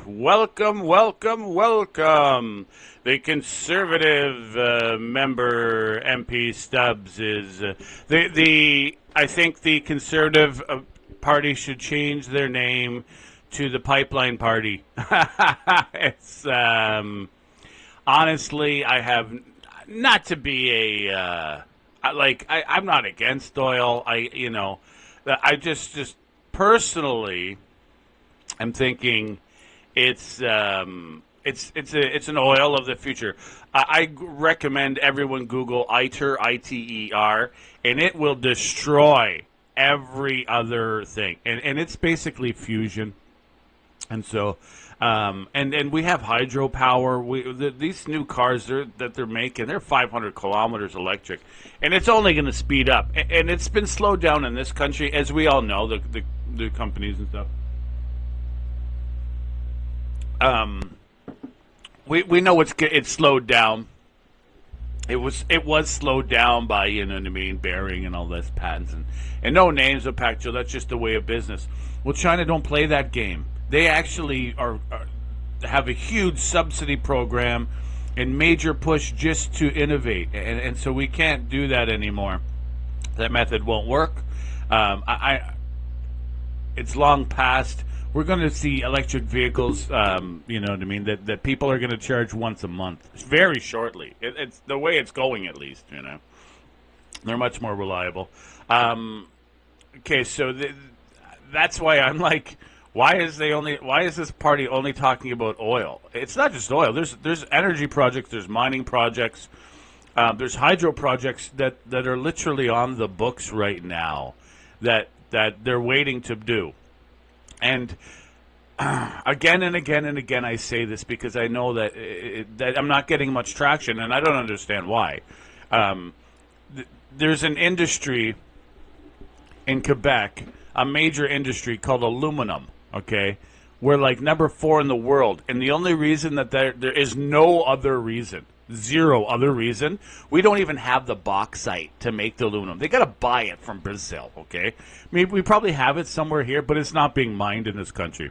Welcome, welcome, welcome. The conservative member MP Stubbs is the. I think the conservative party should change their name to the Pipeline Party. It's honestly, I have not to be I'm not against oil. I just personally, I'm thinking it's an oil of the future. I recommend everyone Google ITER, ITER, and it will destroy every other thing. And it's basically fusion. And so, and we have hydropower. These new cars that they're making, they're 500 kilometers electric, and it's only going to speed up. And it's been slowed down in this country, as we all know, the companies and stuff. We know it's slowed down. It was slowed down by, you know what I mean, Bearing and all this patents and no names of Pacto. That's just the way of business. Well, China don't play that game. They actually have a huge subsidy program and major push just to innovate, and so we can't do that anymore. That method won't work. It's long past. We're going to see electric vehicles, you know what I mean, that people are going to charge once a month, very shortly. It's the way it's going, at least, you know. They're much more reliable. Okay, so that's why I'm like, why is this party only talking about oil? It's not just oil. There's energy projects, there's mining projects, there's hydro projects that are literally on the books right now that they're waiting to do. And again and again and again, I say this because I know that I'm not getting much traction, and I don't understand why. There's an industry in Quebec, a major industry called aluminum. Okay, we're like number 4 in the world, and the only reason that there is no other reason. Zero other reason. We don't even have the bauxite to make the aluminum. They got to buy it from Brazil, okay? I mean, we probably have it somewhere here, but it's not being mined in this country.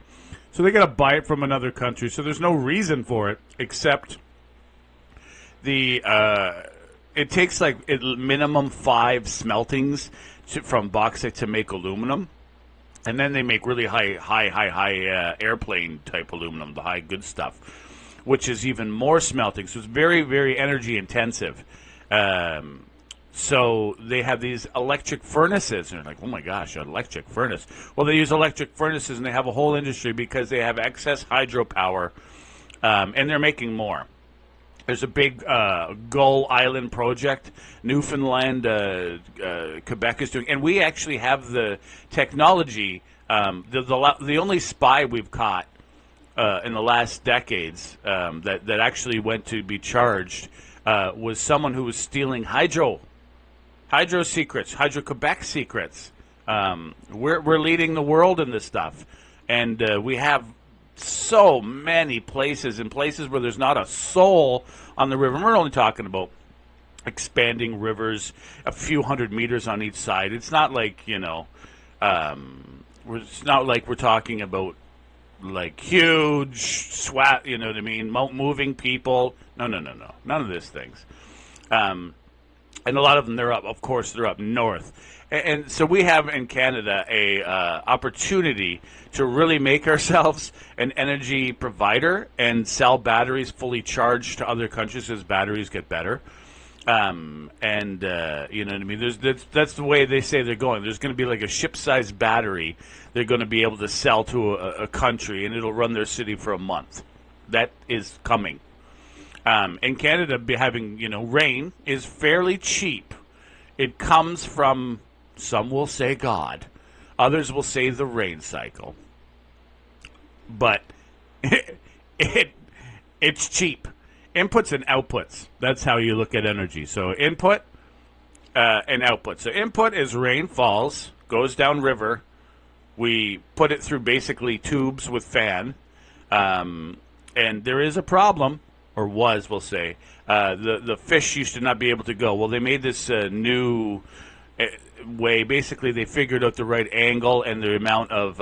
So they got to buy it from another country. So there's no reason for it except it takes like minimum 5 smeltings from bauxite to make aluminum. And then they make really high airplane type aluminum, the high good stuff, which is even more smelting. So it's very, very energy intensive. So they have these electric furnaces. And they're like, oh my gosh, an electric furnace. Well, they use electric furnaces, and they have a whole industry because they have excess hydropower, and they're making more. There's a big Gull Island project, Newfoundland, Quebec is doing. And we actually have the technology. The only spy we've caught in the last decades that actually went to be charged was someone who was stealing hydro secrets, Hydro-Quebec secrets. We're leading the world in this stuff. And we have so many places, and places where there's not a soul on the river. And we're only talking about expanding rivers a few hundred meters on each side. It's not like, you know, it's not like we're talking about like huge swat, you know what I mean, moving people. No. None of these things. And a lot of them, they're up north. And so we have in Canada a opportunity to really make ourselves an energy provider and sell batteries fully charged to other countries as batteries get better. You know what I mean? That's the way they say they're going. There's going to be like a ship-sized battery they're going to be able to sell to a country, and it'll run their city for a month. That is coming. In Canada, having, you know, rain is fairly cheap. It comes from, some will say God, others will say the rain cycle. But it's cheap. Inputs and outputs. That's how you look at energy. So input and output. So input is rain falls, goes down river. We put it through basically tubes with fan. And there is a problem, or was, we'll say. The fish used to not be able to go. Well, they made this new way. Basically, they figured out the right angle and the amount of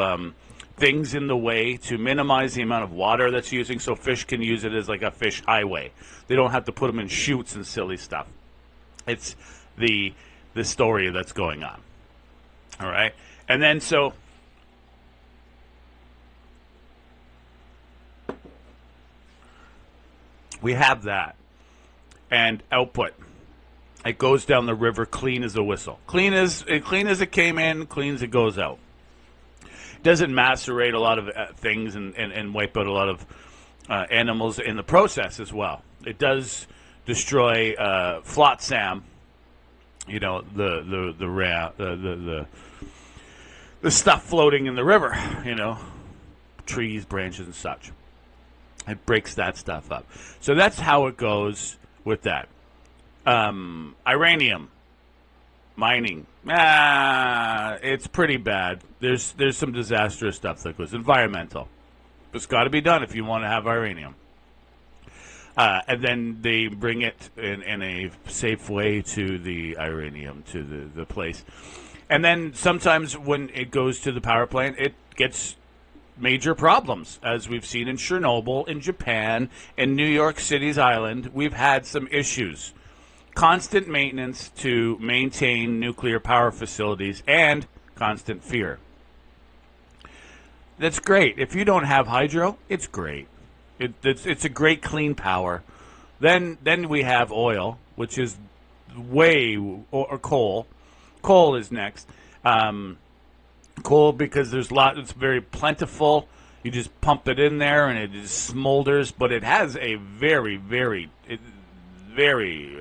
things in the way to minimize the amount of water that's using, so fish can use it as like a fish highway. They don't have to put them in chutes and silly stuff. It's the story that's going on. All right, and then so we have that and output. It goes down the river clean as a whistle, clean as it came in, clean as it goes out. Doesn't macerate a lot of things and wipe out a lot of animals in the process as well. It does destroy flotsam, you know, the stuff floating in the river, you know, trees, branches, and such. It breaks that stuff up. So that's how it goes with that. Uranium mining, it's pretty bad. There's some disastrous stuff that goes environmental. It's got to be done if you want to have uranium. And then they bring it in a safe way to the uranium, to the place. And then sometimes when it goes to the power plant, it gets major problems, as we've seen in Chernobyl, in Japan, in New York City's island. We've had some issues. Constant maintenance to maintain nuclear power facilities and constant fear. That's great. If you don't have hydro, it's great. It's a great clean power. Then we have oil, which is or coal. Coal is next. Coal, because it's very plentiful. You just pump it in there and it just smolders, but it has a very, very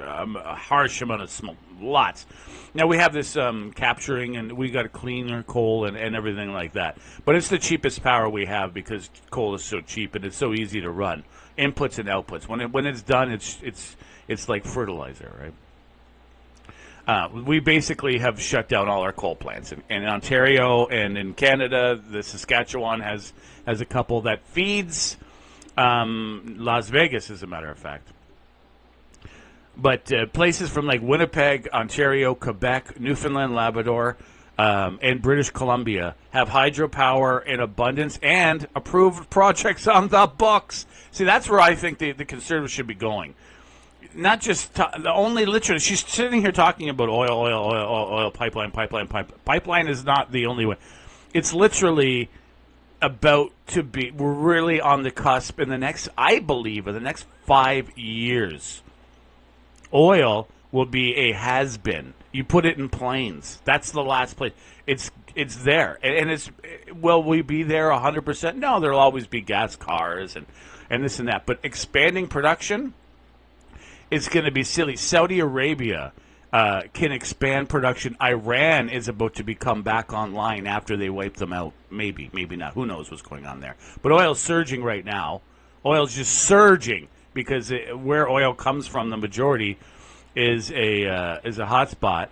harsh amount of smoke. Lots. Now we have this capturing, and we got cleaner coal and everything like that. But it's the cheapest power we have because coal is so cheap and it's so easy to run. Inputs and outputs. When it's done, it's like fertilizer, right? We basically have shut down all our coal plants in Ontario and in Canada. The Saskatchewan has a couple that feeds Las Vegas, as a matter of fact. But places from like Winnipeg, Ontario, Quebec, Newfoundland, Labrador, and British Columbia have hydropower in abundance and approved projects on the books. See, that's where I think the Conservatives should be going. Not just literally, she's sitting here talking about oil, pipeline. Pipeline is not the only way. It's literally about to be. We're really on the cusp in the next 5 years. Oil will be a has-been. You put it in planes. That's the last place. It's there, and will we be there 100%? No, there'll always be gas cars and this and that. But expanding production, it's going to be silly. Saudi Arabia can expand production. Iran is about to become back online after they wipe them out. Maybe not. Who knows what's going on there? But oil's surging right now. Oil's just surging because where oil comes from, the majority is a hot spot.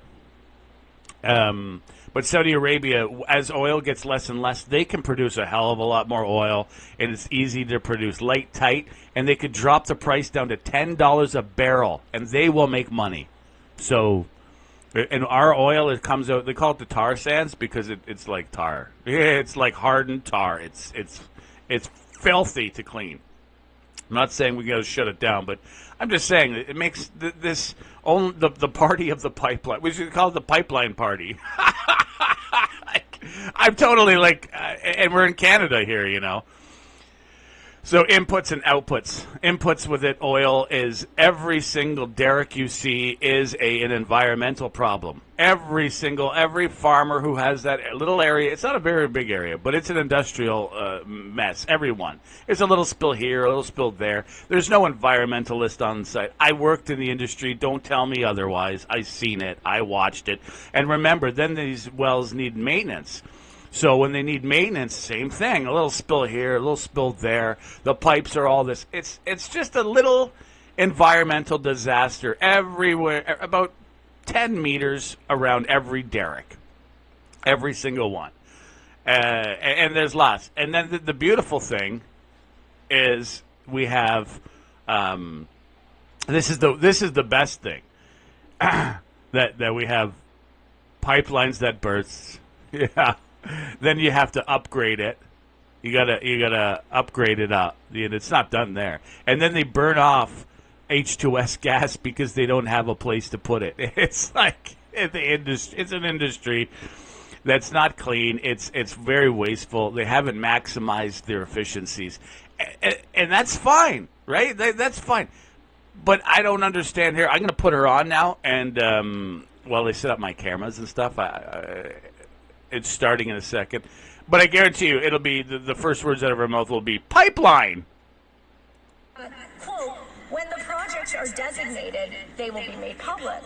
But Saudi Arabia, as oil gets less and less, they can produce a hell of a lot more oil, and it's easy to produce, light, tight, and they could drop the price down to $10 a barrel, and they will make money. So, and our oil, it comes out, they call it the tar sands because it's like tar. It's like hardened tar. It's filthy to clean. I'm not saying we got to shut it down, but I'm just saying it makes the party of the pipeline. We should call it the pipeline party. I'm totally and we're in Canada here, you know. So inputs and outputs. Inputs with it, oil, is every single derrick you see is an environmental problem. Every farmer who has that little area, it's not a very big area, but it's an industrial mess. Everyone. There's a little spill here, a little spill there. There's no environmentalist on site. I worked in the industry. Don't tell me otherwise. I seen it. I watched it. And remember, then these wells need maintenance. So when they need maintenance, same thing. A little spill here, a little spill there. The pipes are all this. It's just a little environmental disaster everywhere, about 10 meters around every derrick. Every single one. And there's lots. And then the beautiful thing is we have this is the best thing. that we have pipelines that burst. Yeah. Then you have to upgrade it. You gotta upgrade it up. It's not done there. And then they burn off H2S gas because they don't have a place to put it. It's like it's an industry that's not clean. It's very wasteful. They haven't maximized their efficiencies, and that's fine, right? That's fine. But I don't understand here. I'm going to put her on now, and while they set up my cameras and stuff, it's starting in a second. But I guarantee you, it'll be the first words out of her mouth will be pipeline. Quote, when the projects are designated, they will be made public.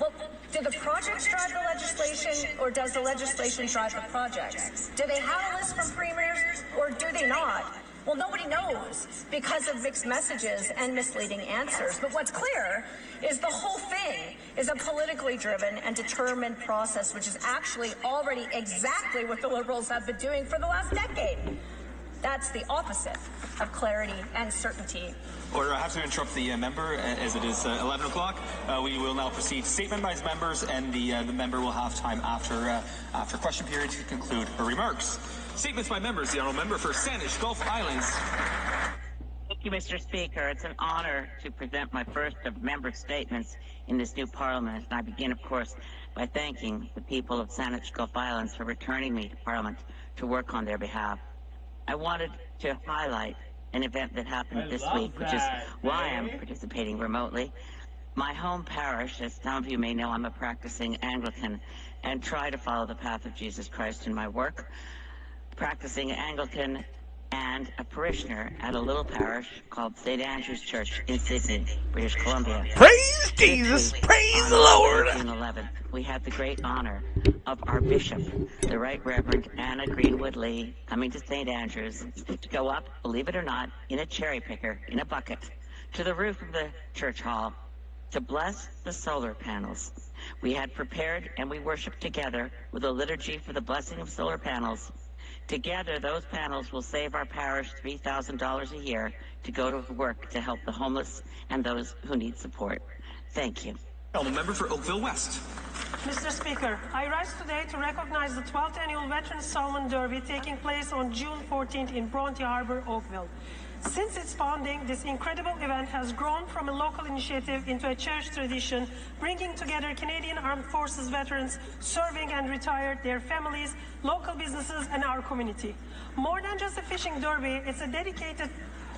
Well, do the projects drive the legislation, or does the legislation drive the projects? Do they have a list from premiers, or do they not? Well, nobody knows because of mixed messages and misleading answers. But what's clear is the whole thing is a politically driven and determined process, which is actually already exactly what the Liberals have been doing for the last decade. That's the opposite of clarity and certainty. Order, I have to interrupt the member as it is 11 o'clock. We will now proceed statement by members, and the member will have time after question period to conclude her remarks. Statements by members. The honourable member for Saanich Gulf Islands. Thank you, Mr. Speaker. It's an honour to present my first of member statements in this new Parliament. And I begin, of course, by thanking the people of Saanich Gulf Islands for returning me to Parliament to work on their behalf. I wanted to highlight an event that happened this week, which is why I'm participating remotely. My home parish, as some of you may know, I'm a practicing Anglican and try to follow the path of Jesus Christ in my work. Practicing Anglican and a parishioner at a little parish called St. Andrew's Church in Sydney, British Columbia. Praise Jesus! Praise the Lord! On June 11th, we had the great honor of our bishop, the Right Reverend Anna Greenwood Lee, coming to St. Andrew's to go up, believe it or not, in a cherry picker, in a bucket, to the roof of the church hall to bless the solar panels. We had prepared and we worshiped together with a liturgy for the blessing of solar panels. Together, those panels will save our parish $3,000 a year to go to work to help the homeless and those who need support. Thank you. Honourable member for Oakville West. Mr. Speaker, I rise today to recognize the 12th Annual Veterans Salmon Derby taking place on June 14th in Bronte Harbour, Oakville. Since its founding, this incredible event has grown from a local initiative into a church tradition, bringing together Canadian Armed Forces veterans serving and retired, their families, local businesses, and our community. More than just a fishing derby, it's a dedicated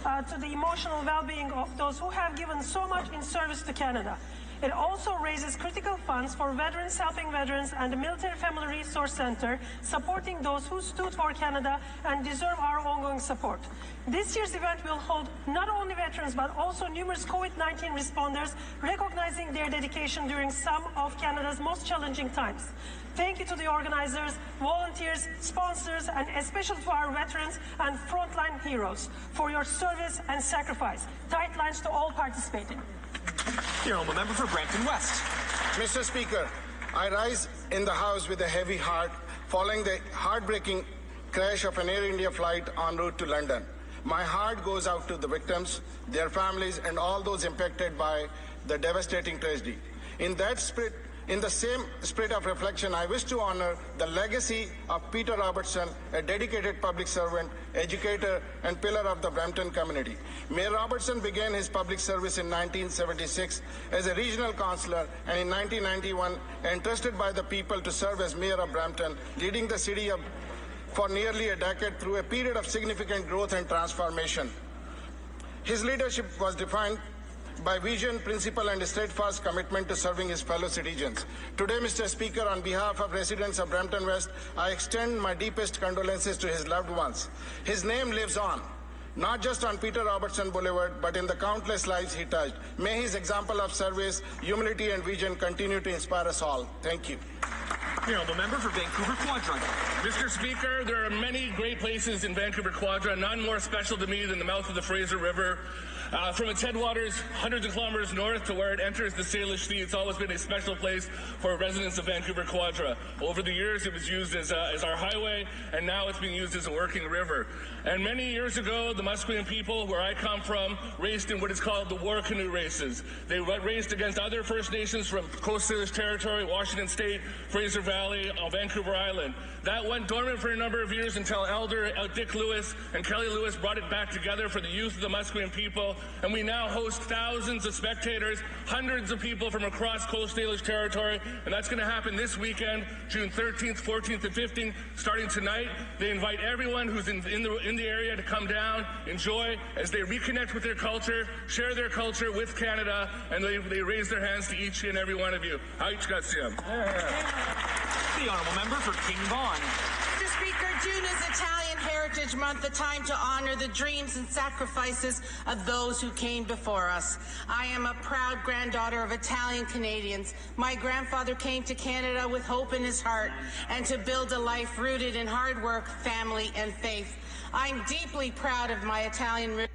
to the emotional well-being of those who have given so much in service to Canada. It also raises critical funds for Veterans Helping Veterans and the Military Family Resource Center, supporting those who stood for Canada and deserve our ongoing support. This year's event will hold not only veterans but also numerous COVID-19 responders, recognizing their dedication during some of Canada's most challenging times. Thank you to the organizers, volunteers, sponsors, and especially to our veterans and frontline heroes for your service and sacrifice. Tight lines to all participating. The honourable member for Brampton West. Mr. Speaker, I rise in the House with a heavy heart following the heartbreaking crash of an Air India flight en route to London. My heart goes out to the victims, their families, and all those impacted by the devastating tragedy. In the same spirit of reflection, I wish to honor the legacy of Peter Robertson, a dedicated public servant, educator, and pillar of the Brampton community. Mayor Robertson began his public service in 1976 as a regional councillor, and in 1991, entrusted by the people to serve as mayor of Brampton, leading the city for nearly a decade through a period of significant growth and transformation. His leadership was defined by vision, principle, and a steadfast commitment to serving his fellow citizens. Today, Mr. Speaker, on behalf of residents of Brampton West, I extend my deepest condolences to his loved ones. His name lives on, not just on Peter Robertson Boulevard, but in the countless lives he touched. May his example of service, humility, and vision continue to inspire us all. Thank you. The honourable member for Vancouver Quadra. Mr. Speaker, there are many great places in Vancouver Quadra, none more special to me than the mouth of the Fraser River. From its headwaters, hundreds of kilometers north to where it enters the Salish Sea, it's always been a special place for residents of Vancouver Quadra. Over the years, it was used as our highway, and now it's being used as a working river. And many years ago, the Musqueam people, where I come from, raced in what is called the war canoe races. They raced against other First Nations from Coast Salish Territory, Washington State, Fraser Valley, Valley on Vancouver Island. That went dormant for a number of years until Elder Dick Lewis and Kelly Lewis brought it back together for the youth of the Musqueam people, and we now host thousands of spectators, hundreds of people from across Coast Salish territory, and that's going to happen this weekend, June 13th, 14th, and 15th, starting tonight. They invite everyone who's in the area to come down, enjoy as they reconnect with their culture, share their culture with Canada, and they raise their hands to each and every one of you. The honourable member for King Vaughan. Mr. Speaker, June is Italian Heritage Month, a time to honor the dreams and sacrifices of those who came before us. I am a proud granddaughter of Italian Canadians. My grandfather came to Canada with hope in his heart and to build a life rooted in hard work, family, and faith. I'm deeply proud of my Italian roots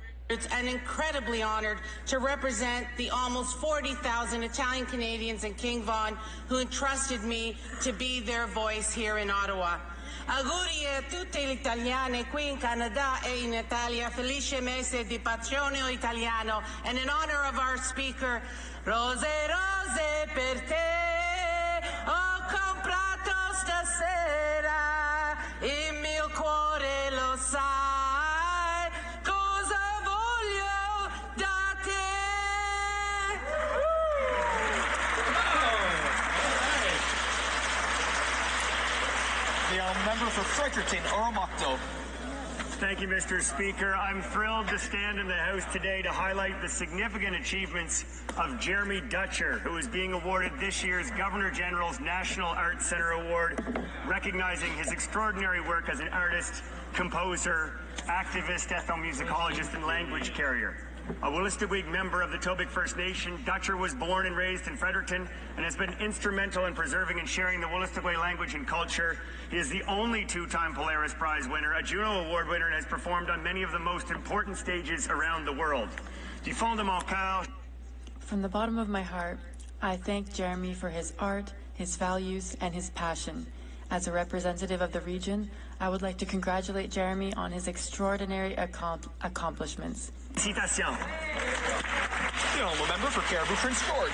and incredibly honored to represent the almost 40,000 Italian Canadians in King Vaughan who entrusted me to be their voice here in Ottawa. Auguri a tutte le italiane qui in Canada e in Italia. Felice mese di patrimonio italiano. And in honor of our speaker, Rose, rose per te, ho comprato stasera, il mio cuore lo sai, cosa voglio da te. The honourable member for Fredericton, Oromocto. Thank you, Mr. Speaker. I'm thrilled to stand in the House today to highlight the significant achievements of Jeremy Dutcher, who is being awarded this year's Governor-General's National Arts Centre Award, recognizing his extraordinary work as an artist, composer, activist, ethnomusicologist, and language carrier. A Wolastoqiyik member of the Tobic First Nation, Dutcher was born and raised in Fredericton and has been instrumental in preserving and sharing the Wolastoqiyik language and culture. He is the only two-time Polaris Prize winner, a Juno Award winner, and has performed on many of the most important stages around the world. Du fond de mon cœur. From the bottom of my heart, I thank Jeremy for his art, his values, and his passion. As a representative of the region, I would like to congratulate Jeremy on his extraordinary accomplishments. Citation. The honourable member for Caribou Prince George.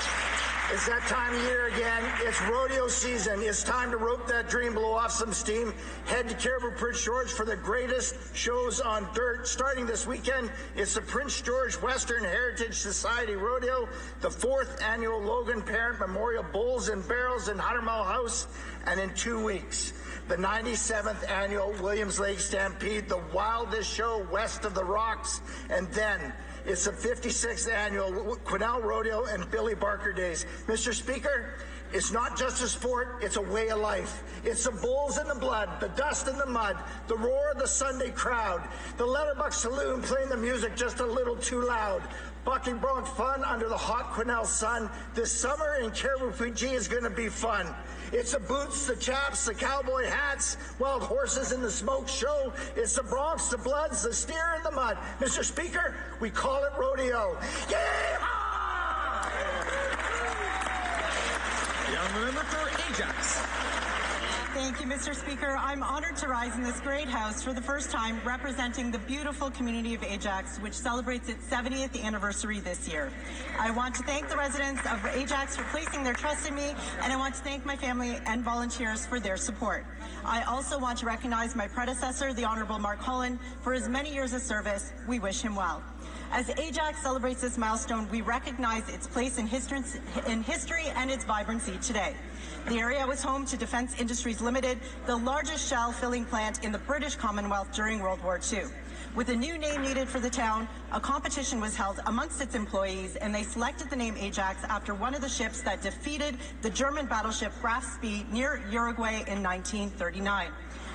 It's that time of year again. It's rodeo season. It's time to rope that dream, blow off some steam. Head to Caribou Prince George for the greatest shows on dirt. Starting this weekend, it's the Prince George Western Heritage Society Rodeo, the 4th annual Logan Parent Memorial Bulls and Barrels in Hunter Mill House, and in 2 weeks, the 97th annual Williams Lake Stampede, the wildest show west of the rocks, and then it's the 56th annual Quesnel Rodeo and Billy Barker Days. Mr. Speaker, it's not just a sport, it's a way of life. It's the bulls in the blood, the dust in the mud, the roar of the Sunday crowd, the Letterbuck Saloon playing the music just a little too loud. Bucking Bronc fun under the hot Quesnel sun. This summer in Caribou PG is going to be fun. It's the boots, the chaps, the cowboy hats, wild horses in the smoke show. It's the Broncs, the Bloods, the steer in the mud. Mr. Speaker, we call it rodeo. Yeehaw! The honourable member for Ajax. Thank you, Mr. Speaker. I'm honored to rise in this great House for the first time representing the beautiful community of Ajax, which celebrates its 70th anniversary this year. I want to thank the residents of Ajax for placing their trust in me, and I want to thank my family and volunteers for their support. I also want to recognize my predecessor, the Honourable Mark Holland, for his many years of service. We wish him well. As Ajax celebrates this milestone, we recognize its place in history and its vibrancy today. The area was home to Defence Industries Limited, the largest shell filling plant in the British Commonwealth during World War II. With a new name needed for the town, a competition was held amongst its employees, and they selected the name Ajax after one of the ships that defeated the German battleship Graf Spee near Uruguay in 1939.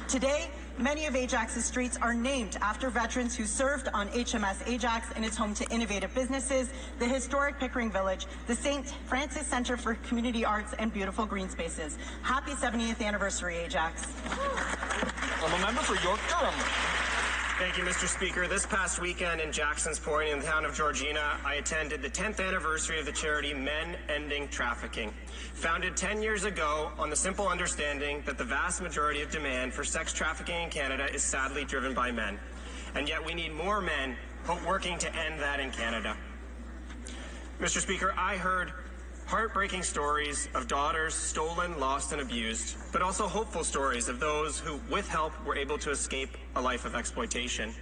Today, many of Ajax's streets are named after veterans who served on HMS Ajax, and it's home to innovative businesses, the historic Pickering Village, the St. Francis Centre for Community Arts, and beautiful green spaces. Happy 70th anniversary, Ajax. Honourable member for York Durham. Thank you, Mr. Speaker. This past weekend in Jackson's Point in the town of Georgina, I attended the 10th anniversary of the charity Men Ending Trafficking. Founded 10 years ago on the simple understanding that the vast majority of demand for sex trafficking in Canada is sadly driven by men. And yet we need more men working to end that in Canada. Mr. Speaker, I heard Heartbreaking stories of daughters stolen, lost, and abused, but also hopeful stories of those who, with help, were able to escape a life of exploitation.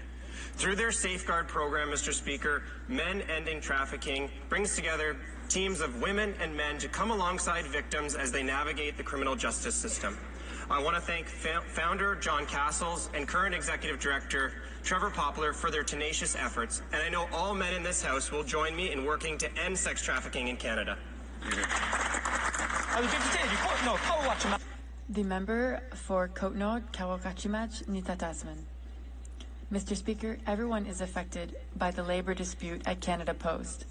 Through their Safeguard program, Mr. Speaker, Men Ending Trafficking brings together teams of women and men to come alongside victims as they navigate the criminal justice system. I want to thank founder John Castles and current executive director Trevor Poplar for their tenacious efforts, and I know all men in this House will join me in working to end sex trafficking in Canada. The member for Côte-Nord, Kawakachimach, Nitatasman. Mr. Speaker, everyone is affected by the labor dispute at Canada Post,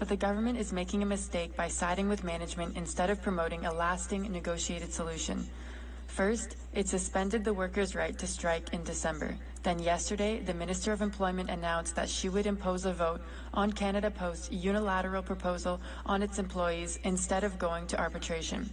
but the government is making a mistake by siding with management instead of promoting a lasting negotiated solution. First, it suspended the workers' right to strike in December. Then yesterday, the Minister of Employment announced that she would impose a vote on Canada Post's unilateral proposal on its employees instead of going to arbitration.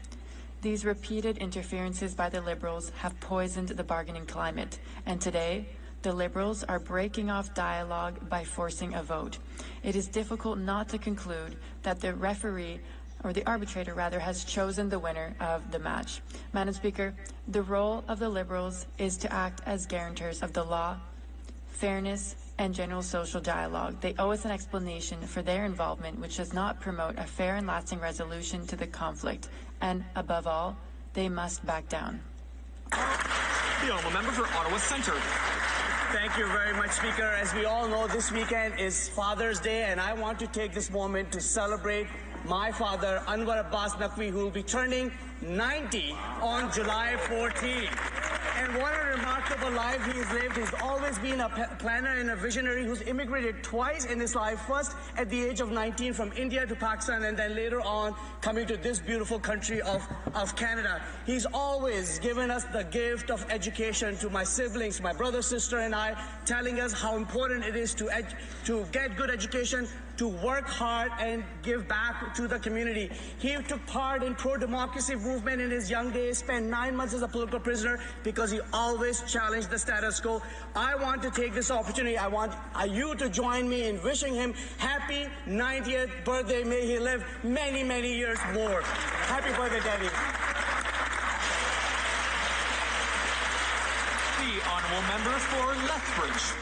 These repeated interferences by the Liberals have poisoned the bargaining climate, and today, the Liberals are breaking off dialogue by forcing a vote. It is difficult not to conclude that the referee, or the arbitrator rather, has chosen the winner of the match. Madam Speaker, the role of the Liberals is to act as guarantors of the law, fairness, and general social dialogue. They owe us an explanation for their involvement, which does not promote a fair and lasting resolution to the conflict. And above all, they must back down. The honourable member for Ottawa Centre. Thank you very much, Speaker. As we all know, this weekend is Father's Day, and I want to take this moment to celebrate my father, Anwar Abbas Naqvi, who will be turning 90 on July 14. And what a remarkable life he's lived. He's always been a planner and a visionary who's immigrated twice in his life. First at the age of 19 from India to Pakistan, and then later on coming to this beautiful country of Canada. He's always given us the gift of education to my siblings, my brother, sister, and I, telling us how important it is to get good education, to work hard and give back to the community. He took part in pro-democracy movement in his young days, spent 9 months as a political prisoner because he always challenged the status quo. I want to take this opportunity. I want you to join me in wishing him happy 90th birthday. May he live many, many years more. Happy birthday, Daddy. The honourable member for Lethbridge.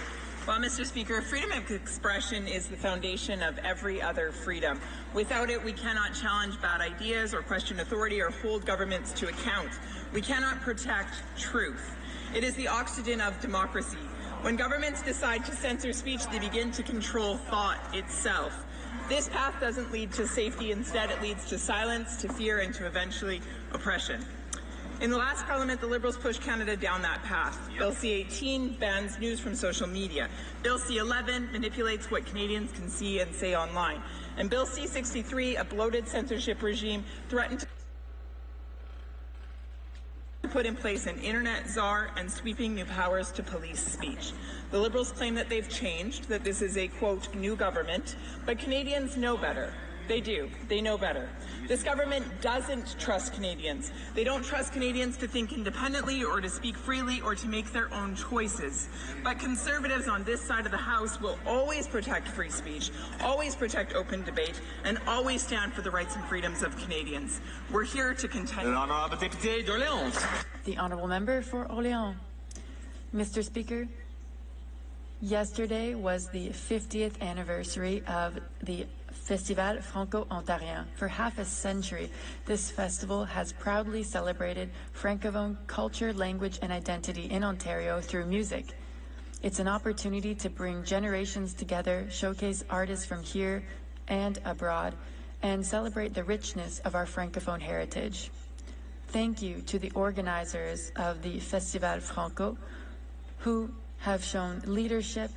Well, Mr. Speaker, freedom of expression is the foundation of every other freedom. Without it, we cannot challenge bad ideas or question authority or hold governments to account. We cannot protect truth. It is the oxygen of democracy. When governments decide to censor speech, they begin to control thought itself. This path doesn't lead to safety. Instead, it leads to silence, to fear, and to eventually oppression. In the last Parliament, the Liberals pushed Canada down that path. Bill C-18 bans news from social media. Bill C-11 manipulates what Canadians can see and say online. And Bill C-63, a bloated censorship regime, threatened to put in place an internet czar and sweeping new powers to police speech. The Liberals claim that they've changed, that this is a, quote, new government, but Canadians know better. They do. They know better. This government doesn't trust Canadians. They don't trust Canadians to think independently or to speak freely or to make their own choices. But Conservatives on this side of the House will always protect free speech, always protect open debate, and always stand for the rights and freedoms of Canadians. We're here to contend. The honourable member for Orléans. Mr. Speaker, yesterday was the 50th anniversary of the Festival Franco-Ontarien. For half a century, this festival has proudly celebrated Francophone culture, language, and identity in Ontario through music. It's an opportunity to bring generations together, showcase artists from here and abroad, and celebrate the richness of our Francophone heritage. Thank you to the organizers of the Festival Franco, who have shown leadership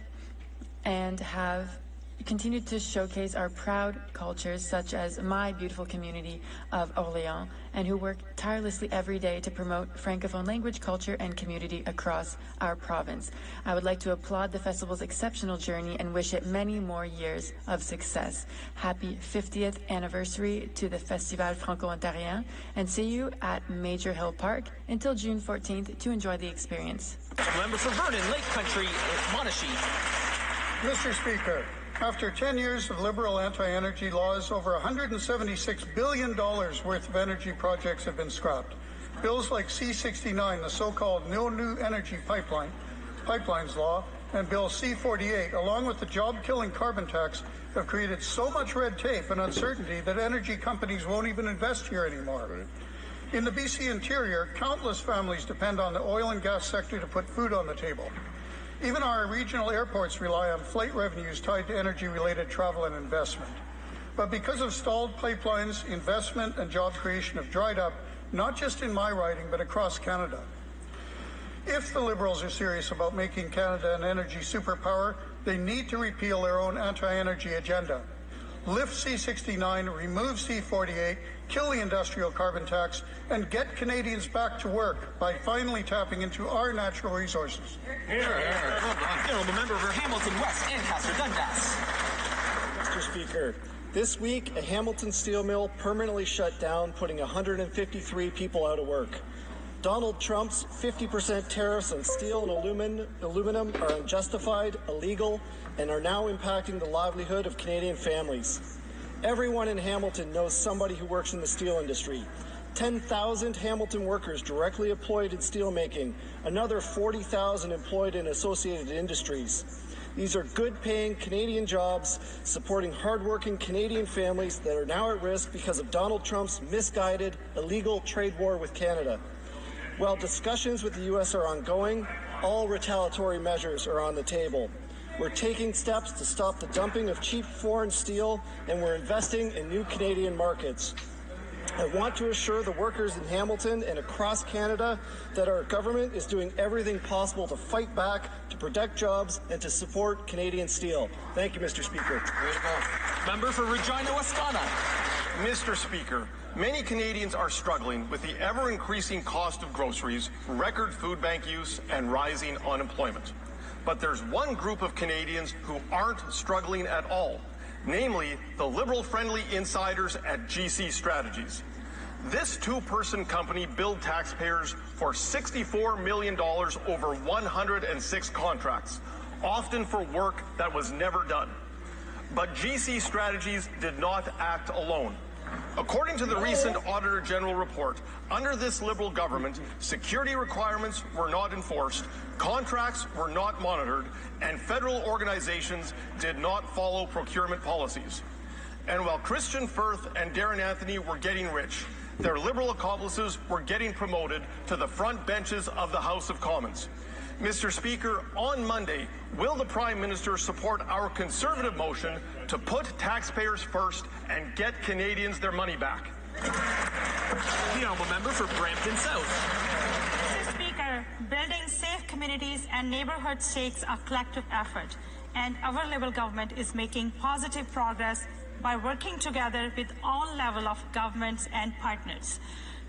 and have continued to showcase our proud cultures, such as my beautiful community of Orléans, and who work tirelessly every day to promote Francophone language, culture, and community across our province. I would like to applaud the festival's exceptional journey and wish it many more years of success. Happy 50th anniversary to the Festival Franco-Ontarien, and see you at Major Hill Park until June 14th to enjoy the experience. Member for Vernon, Lake Country, Monashee. Mr. Speaker, After 10 years of Liberal anti-energy laws, over $176 billion worth of energy projects have been scrapped. Bills like C-69, the so-called No New Energy Pipelines Law, and Bill C-48, along with the job-killing carbon tax, have created so much red tape and uncertainty that energy companies won't even invest here anymore. In the BC interior, countless families depend on the oil and gas sector to put food on the table. Even our regional airports rely on flight revenues tied to energy-related travel and investment. But because of stalled pipelines, investment and job creation have dried up, not just in my riding, but across Canada. If the Liberals are serious about making Canada an energy superpower, they need to repeal their own anti-energy agenda. Lift C-69, remove C-48, kill the industrial carbon tax, and get Canadians back to work by finally tapping into our natural resources. Here, here. The honourable member for Hamilton West, Ancaster Dundas. Mr. Speaker, this week a Hamilton steel mill permanently shut down, putting 153 people out of work. Donald Trump's 50% tariffs on steel and aluminum are unjustified, illegal, and are now impacting the livelihood of Canadian families. Everyone in Hamilton knows somebody who works in the steel industry. 10,000 Hamilton workers directly employed in steelmaking, another 40,000 employed in associated industries. These are good-paying Canadian jobs supporting hardworking Canadian families that are now at risk because of Donald Trump's misguided, illegal trade war with Canada. While discussions with the U.S. are ongoing, all retaliatory measures are on the table. We're taking steps to stop the dumping of cheap foreign steel, and we're investing in new Canadian markets. I want to assure the workers in Hamilton and across Canada that our government is doing everything possible to fight back, to protect jobs, and to support Canadian steel. Thank you, Mr. Speaker. Member for Regina Wascana. Mr. Speaker, many Canadians are struggling with the ever-increasing cost of groceries, record food bank use, and rising unemployment. But there's one group of Canadians who aren't struggling at all, namely the Liberal-friendly insiders at GC Strategies. This two-person company billed taxpayers for $64 million over 106 contracts, often for work that was never done. But GC Strategies did not act alone. According to the recent Auditor General report, under this Liberal government, security requirements were not enforced, contracts were not monitored, and federal organizations did not follow procurement policies. And while Christian Firth and Darren Anthony were getting rich, their Liberal accomplices were getting promoted to the front benches of the House of Commons. Mr. Speaker, on Monday, will the Prime Minister support our Conservative motion to put taxpayers first and get Canadians their money back? The honourable member for Brampton South. Mr. Speaker, building safe communities and neighbourhoods takes a collective effort, and our Liberal government is making positive progress by working together with all levels of governments and partners.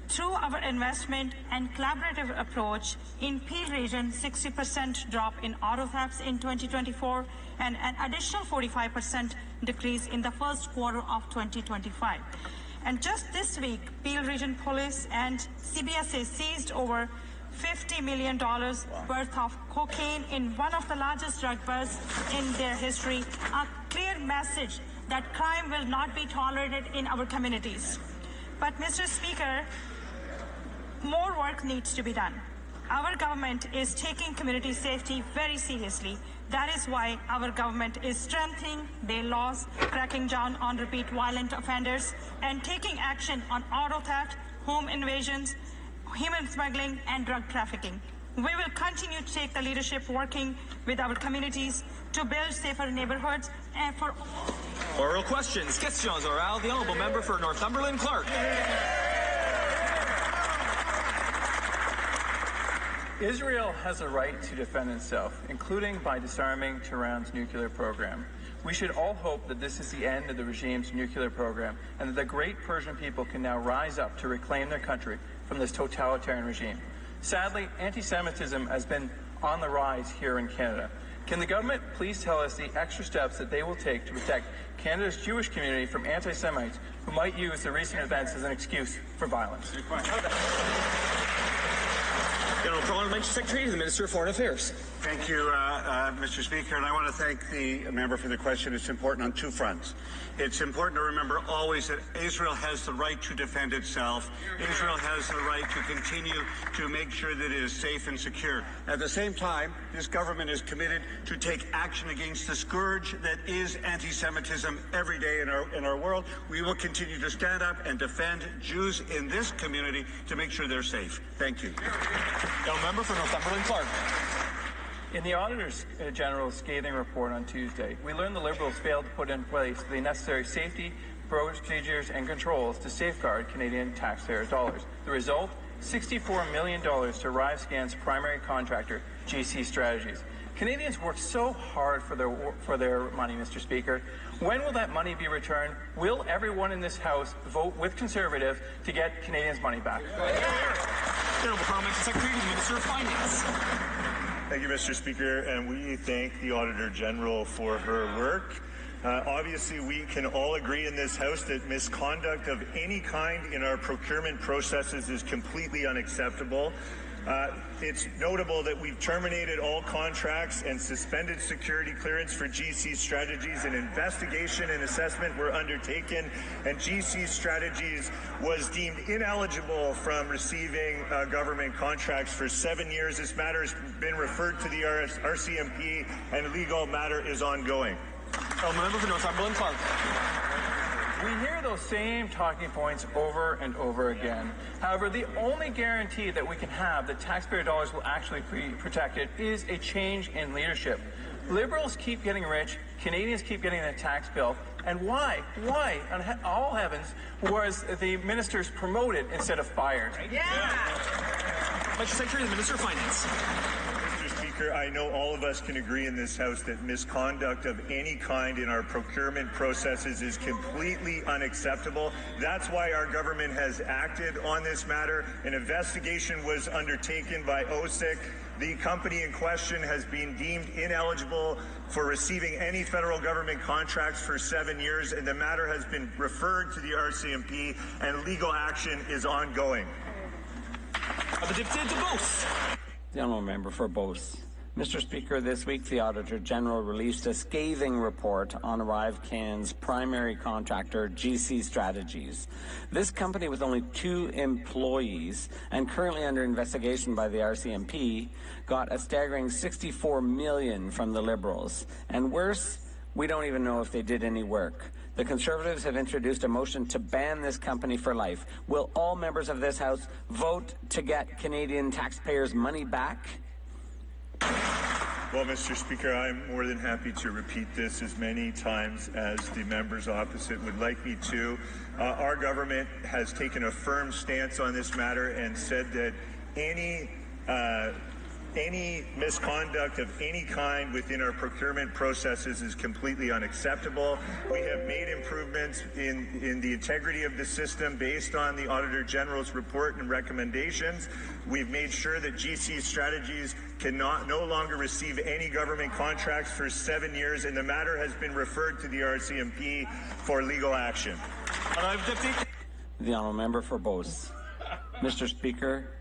Through our investment and collaborative approach in Peel Region, 60% drop in auto thefts in 2024 and an additional 45% decrease in the first quarter of 2025. And just this week, Peel Region Police and CBSA seized over $50 million worth of cocaine in one of the largest drug busts in their history, a clear message that crime will not be tolerated in our communities. But, Mr. Speaker, more work needs to be done. Our government is taking community safety very seriously. That is why our government is strengthening bail laws, cracking down on repeat violent offenders, and taking action on auto theft, home invasions, human smuggling, and drug trafficking. We will continue to take the leadership working with our communities to build safer neighborhoods and for... Oral questions. Questions orales. The honourable member for Northumberland Clark. Israel has a right to defend itself, including by disarming Tehran's nuclear program. We should all hope that this is the end of the regime's nuclear program and that the great Persian people can now rise up to reclaim their country from this totalitarian regime. Sadly, anti-Semitism has been on the rise here in Canada. Can the government please tell us the extra steps that they will take to protect Canada's Jewish community from anti-Semites who might use the recent events as an excuse for violence? The Honourable Parliamentary Secretary to the Minister of Foreign Affairs. Thank you, Mr. Speaker, and I want to thank the member for the question. It's important on two fronts. It's important to remember always that Israel has the right to defend itself. Israel has the right to continue to make sure that it is safe and secure. At the same time, this government is committed to take action against the scourge that is anti-Semitism every day in our world. We will continue to stand up and defend Jews in this community to make sure they're safe. Thank you. The member for Northumberland Clark. In the Auditor General's scathing report on Tuesday, we learned the Liberals failed to put in place the necessary safety, procedures, and controls to safeguard Canadian taxpayers' dollars. The result? $64 million to ArriveScan's primary contractor, GC Strategies. Canadians work so hard for their money, Mr. Speaker. When will that money be returned? Will everyone in this House vote with Conservative to get Canadians' money back? The Honourable Parliamentary Secretary to the Minister of Finance. Thank you, Mr. Speaker, and we thank the Auditor General for her work. Obviously, we can all agree in this House that misconduct of any kind in our procurement processes is completely unacceptable. It's notable that we've terminated all contracts and suspended security clearance for GC Strategies. An investigation and assessment were undertaken, and GC Strategies was deemed ineligible from receiving government contracts for 7 years. This matter has been referred to the RCMP, and a legal matter is ongoing. Member for Northumberland Clark. We hear those same talking points over and over again. However, the only guarantee that we can have that taxpayer dollars will actually be protected is a change in leadership. Liberals keep getting rich, Canadians keep getting a tax bill, and why on all heavens was the ministers promoted instead of fired? Yeah! Mr. Secretary, the Minister of Finance. I know all of us can agree in this House that misconduct of any kind in our procurement processes is completely unacceptable. That's why our government has acted on this matter. An investigation was undertaken by OSIC. The company in question has been deemed ineligible for receiving any federal government contracts for 7 years, and the matter has been referred to the RCMP, and legal action is ongoing. The honourable member for Beauce. Mr. Speaker, this week the Auditor General released a scathing report on ArriveCan's primary contractor, GC Strategies. This company, with only 2 employees and currently under investigation by the RCMP, got a staggering $64 million from the Liberals. And worse, we don't even know if they did any work. The Conservatives have introduced a motion to ban this company for life. Will all members of this House vote to get Canadian taxpayers' money back? Well, Mr. Speaker, I'm more than happy to repeat this as many times as the members opposite would like me to. Our government has taken a firm stance on this matter and said that any misconduct of any kind within our procurement processes is completely unacceptable. We have made improvements in the integrity of the system based on the Auditor General's report and recommendations. We've made sure that GC Strategies cannot no longer receive any government contracts for 7 years, and the matter has been referred to the RCMP for legal action. The honourable member for Beauce. Mr. Speaker,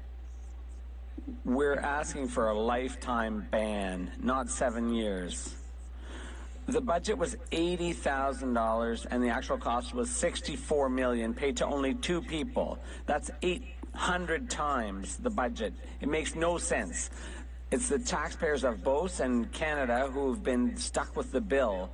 we're asking for a lifetime ban, not 7 years. The budget was $80,000 and the actual cost was $64 million, paid to only 2 people. That's 800 times the budget. It makes no sense. It's the taxpayers of Beauce and Canada who have been stuck with the bill.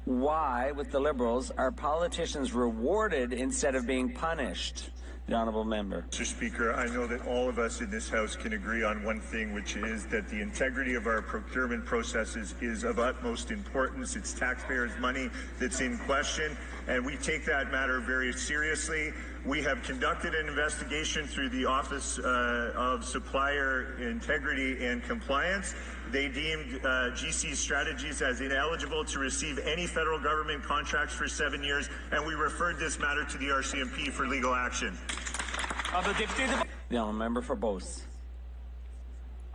Why, with the Liberals, are politicians rewarded instead of being punished? The honourable member. Mr. Speaker, I know that all of us in this House can agree on one thing, which is that the integrity of our procurement processes is of utmost importance. It's taxpayers' money that's in question, and we take that matter very seriously. We have conducted an investigation through the Office of Supplier Integrity and Compliance. They deemed GC Strategies as ineligible to receive any federal government contracts for 7 years, and we referred this matter to the RCMP for legal action. The honourable member for Beauce.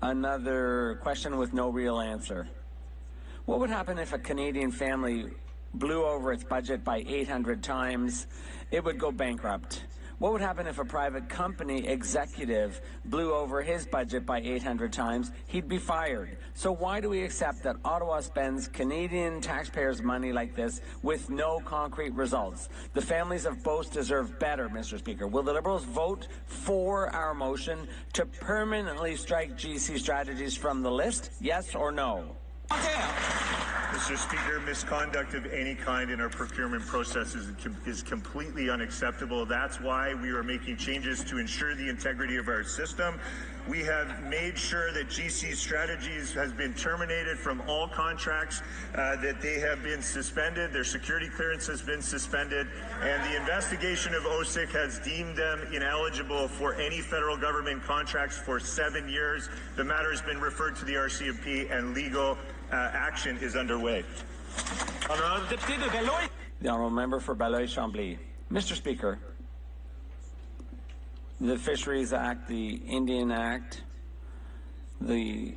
Another question with no real answer. What would happen if a Canadian family blew over its budget by 800 times? It would go bankrupt. What would happen if a private company executive blew over his budget by 800 times? He'd be fired. So why do we accept that Ottawa spends Canadian taxpayers' money like this with no concrete results? The families of both deserve better, Mr. Speaker. Will the Liberals vote for our motion to permanently strike GC strategies from the list? Yes or no? Mr. Speaker, misconduct of any kind in our procurement process is completely unacceptable. That's why we are making changes to ensure the integrity of our system. We have made sure that GC Strategies has been terminated from all contracts, that they have been suspended, their security clearance has been suspended, and the investigation of OSIC has deemed them ineligible for any federal government contracts for 7 years. The matter has been referred to the RCMP and legal action is underway. The Honourable Member for Belleuil-Chambly. Mr. Speaker, the Fisheries Act, the Indian Act, the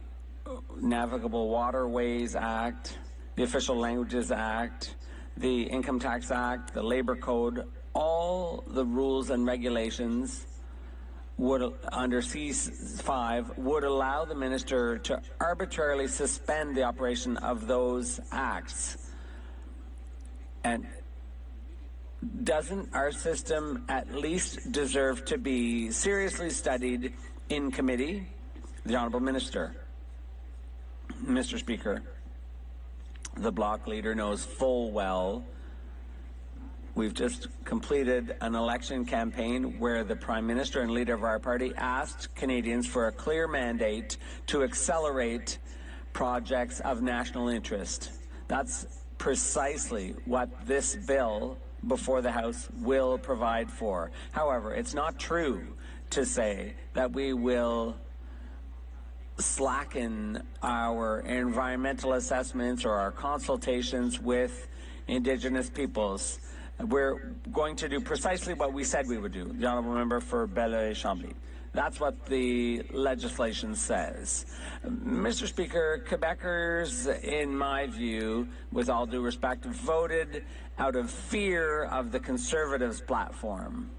Navigable Waterways Act, the Official Languages Act, the Income Tax Act, the Labour Code, all the rules and regulations would, under C5, would allow the minister to arbitrarily suspend the operation of those acts. And doesn't our system at least deserve to be seriously studied in committee? The Honourable Minister. Mr. Speaker, the Bloc leader knows full well we've just completed an election campaign where the Prime Minister and leader of our party asked Canadians for a clear mandate to accelerate projects of national interest. That's precisely what this bill before the House will provide for. However, it's not true to say that we will slacken our environmental assessments or our consultations with Indigenous peoples. We're going to do precisely what we said we would do. The Honourable Member for Belleuil-Chambly. That's what the legislation says. Mr. Speaker, Quebecers, in my view, with all due respect, voted out of fear of the Conservatives' platform.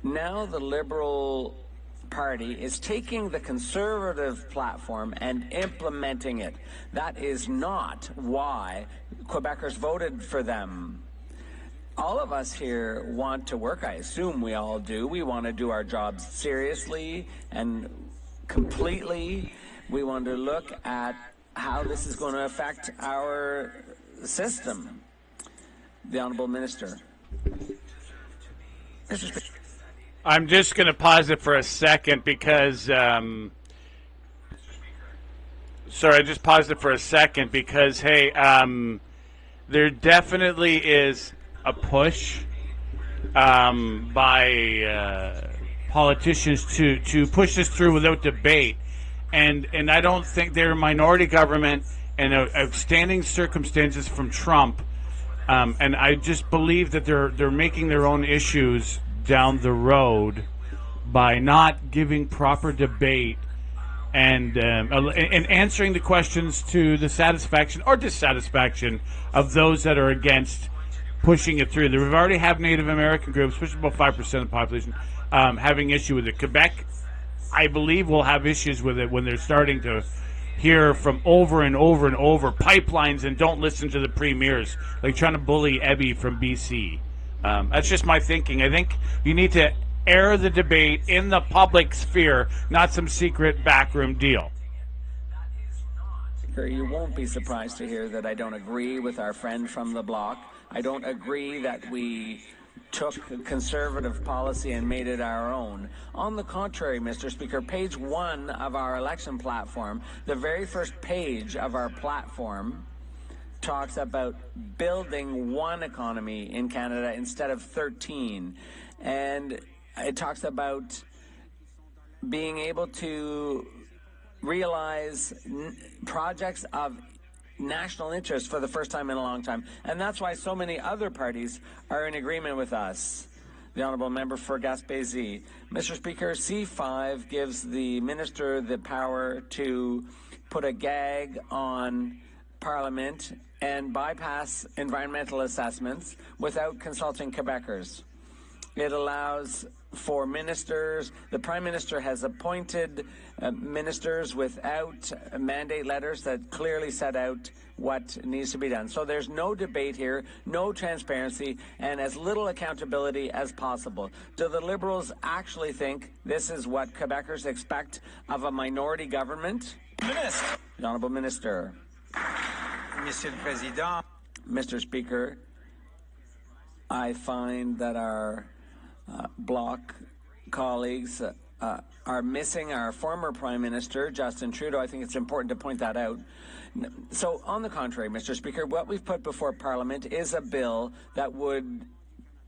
Now the Liberal Party is taking the Conservative platform and implementing it. That is not why Quebecers voted for them. All of us here want to work. I assume we all do. We want to do our jobs seriously and completely. We want to look at how this is going to affect our system. The Honourable Minister. Mr. Speaker. I'm just going to pause it for a second because, sorry, I just paused it for a second because, hey, there definitely is a push by politicians to push this through without debate, and I don't think they're a minority government and outstanding circumstances from Trump, and I just believe that they're making their own issues down the road by not giving proper debate and answering the questions to the satisfaction or dissatisfaction of those that are against pushing it through. We've already have Native American groups, which is about 5% of the population, having issue with it. Quebec, I believe, will have issues with it when they're starting to hear from over and over and over pipelines and don't listen to the premiers, like trying to bully Ebby from BC. That's just my thinking. I think you need to air the debate in the public sphere, not some secret backroom deal. You won't be surprised to hear that I don't agree with our friend from the Bloc. I don't agree that we took conservative policy and made it our own. On the contrary, Mr. Speaker, page 1 of our election platform, the very first page of our platform, talks about building one economy in Canada instead of 13. And it talks about being able to realize projects of national interest for the first time in a long time. And that's why so many other parties are in agreement with us. The Honourable Member for Gaspésie. Mr. Speaker, C5 gives the Minister the power to put a gag on Parliament and bypass environmental assessments without consulting Quebecers. It allows for ministers. The Prime Minister has appointed ministers without mandate letters that clearly set out what needs to be done. So there's no debate here, no transparency, and as little accountability as possible. Do the Liberals actually think this is what Quebecers expect of a minority government? Minister. The Honourable Minister. Monsieur le Président. Mr. Speaker, I find that our Bloc colleagues are missing our former Prime Minister, Justin Trudeau. I think it's important to point that out. So, on the contrary, Mr. Speaker, what we've put before Parliament is a bill that would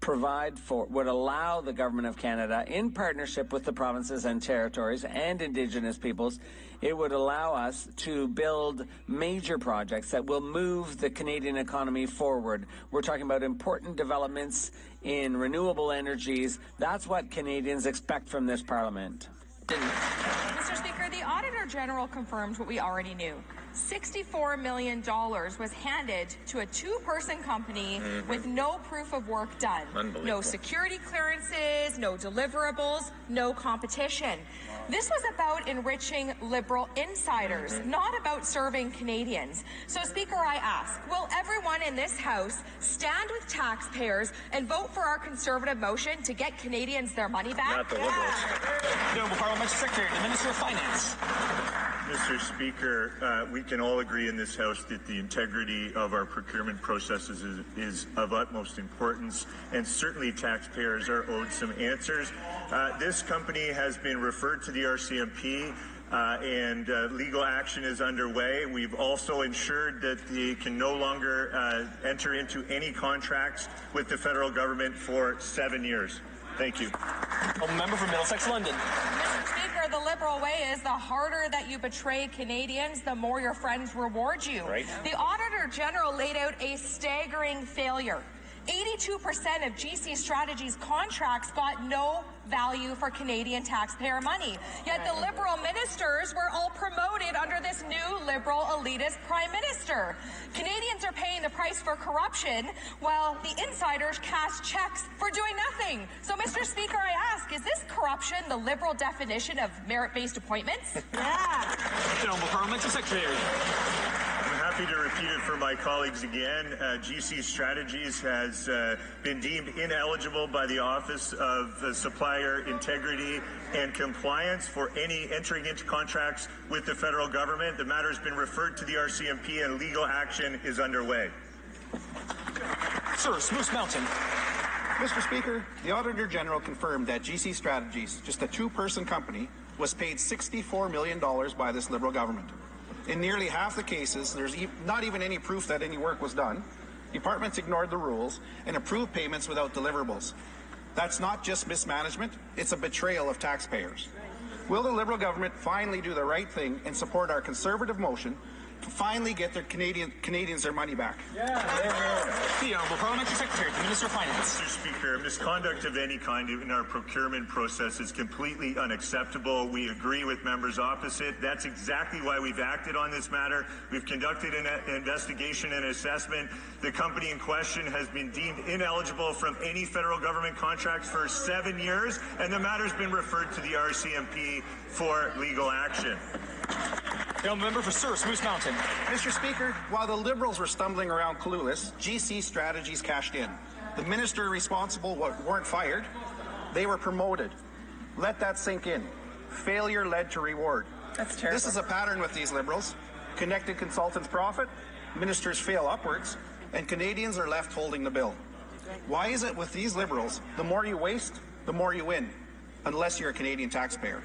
allow the Government of Canada, in partnership with the provinces and territories and Indigenous peoples, it would allow us to build major projects that will move the Canadian economy forward. We're talking about important developments in renewable energies. That's what Canadians expect from this Parliament. Mr. Speaker, the Auditor General confirmed what we already knew. $64 million was handed to a two-person company with no proof of work done. No security clearances, no deliverables, no competition. This was about enriching Liberal insiders, not about serving Canadians. So, Speaker, I ask, will everyone in this House stand with taxpayers and vote for our Conservative motion to get Canadians their money back? Not the Liberals. The Honourable Parliamentary Secretary, the Minister of Finance. Mr. Speaker, we can all agree in this House that the integrity of our procurement processes is of utmost importance, and certainly taxpayers are owed some answers. This company has been referred to the RCMP, and legal action is underway. We've also ensured that they can no longer enter into any contracts with the federal government for 7 years. Thank you. Member for Middlesex, London. Mr. Speaker, the Liberal way is the harder that you betray Canadians, the more your friends reward you. Right. The Auditor General laid out a staggering failure. 82% of GC Strategies contracts got no value for Canadian taxpayer money. Yet the Liberal ministers were all promoted under this new Liberal elitist Prime Minister. Canadians are paying the price for corruption while the insiders cash checks for doing nothing. So, Mr. Speaker, I ask, is this corruption the Liberal definition of merit-based appointments? Yeah. The Honourable Parliamentary Secretary. I'm happy to repeat it for my colleagues again. GC Strategies has been deemed ineligible by the Office of Supplier Integrity and Compliance for any entering into contracts with the federal government. The matter has been referred to the RCMP and legal action is underway. Sir, Spruce Mountain. Mr. Speaker, the Auditor General confirmed that GC Strategies, just a two-person company, was paid $64 million by this Liberal government. In nearly half the cases, there's not even any proof that any work was done. Departments ignored the rules and approved payments without deliverables. That's not just mismanagement, it's a betrayal of taxpayers. Will the Liberal government finally do the right thing and support our Conservative motion to finally get their Canadians their money back? The Honourable Parliamentary Secretary, the Minister of Finance. Mr. Speaker, misconduct of any kind in our procurement process is completely unacceptable. We agree with members opposite. That's exactly why we've acted on this matter. We've conducted an investigation and assessment. The company in question has been deemed ineligible from any federal government contracts for 7 years, and the matter's been referred to the RCMP for legal action. The member for Surrey, Moose Mountain. Mr. Speaker, while the Liberals were stumbling around clueless, GC Strategies cashed in. The minister responsible weren't fired, they were promoted. Let that sink in. Failure led to reward. That's terrible. This is a pattern with these Liberals. Connected consultants profit, ministers fail upwards, and Canadians are left holding the bill. Why is it with these Liberals, the more you waste, the more you win? Unless you're a Canadian taxpayer.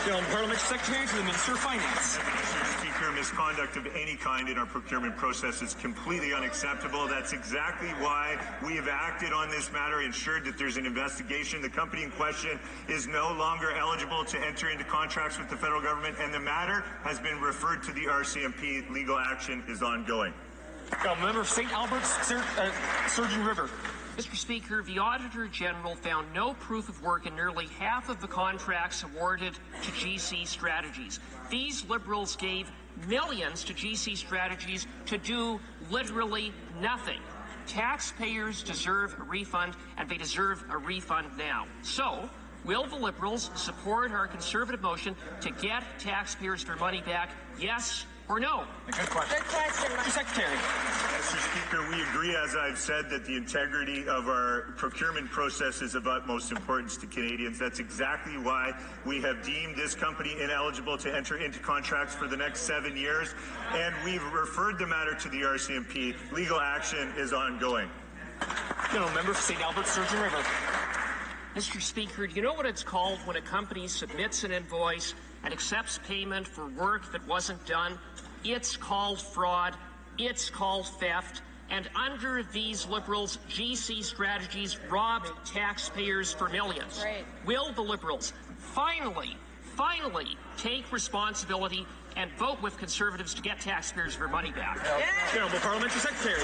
The Parliamentary Secretary to the Minister of Finance. Mr. Speaker, misconduct of any kind in our procurement process is completely unacceptable. That's exactly why we have acted on this matter, ensured that there's an investigation. The company in question is no longer eligible to enter into contracts with the federal government, and the matter has been referred to the RCMP. Legal action is ongoing. Member of St. Albert's, Surgeon River. Mr. Speaker, the Auditor General found no proof of work in nearly half of the contracts awarded to GC Strategies. These Liberals gave millions to GC Strategies to do literally nothing. Taxpayers deserve a refund, and they deserve a refund now. So, will the Liberals support our Conservative motion to get taxpayers their money back, yes or no? A good question. Good question, Mr. Secretary. Mr. Speaker, we agree, as I've said, that the integrity of our procurement process is of utmost importance to Canadians. That's exactly why we have deemed this company ineligible to enter into contracts for the next 7 years, and we've referred the matter to the RCMP. Legal action is ongoing. Member for St. Albert, Sturgeon River. Mr. Speaker, do you know what it's called when a company submits an invoice and accepts payment for work that wasn't done? It's called fraud. It's called theft. And under these Liberals, GC Strategies robbed taxpayers for millions. Right. Will the Liberals finally take responsibility and vote with Conservatives to get taxpayers their money back? Honourable Parliamentary Secretary.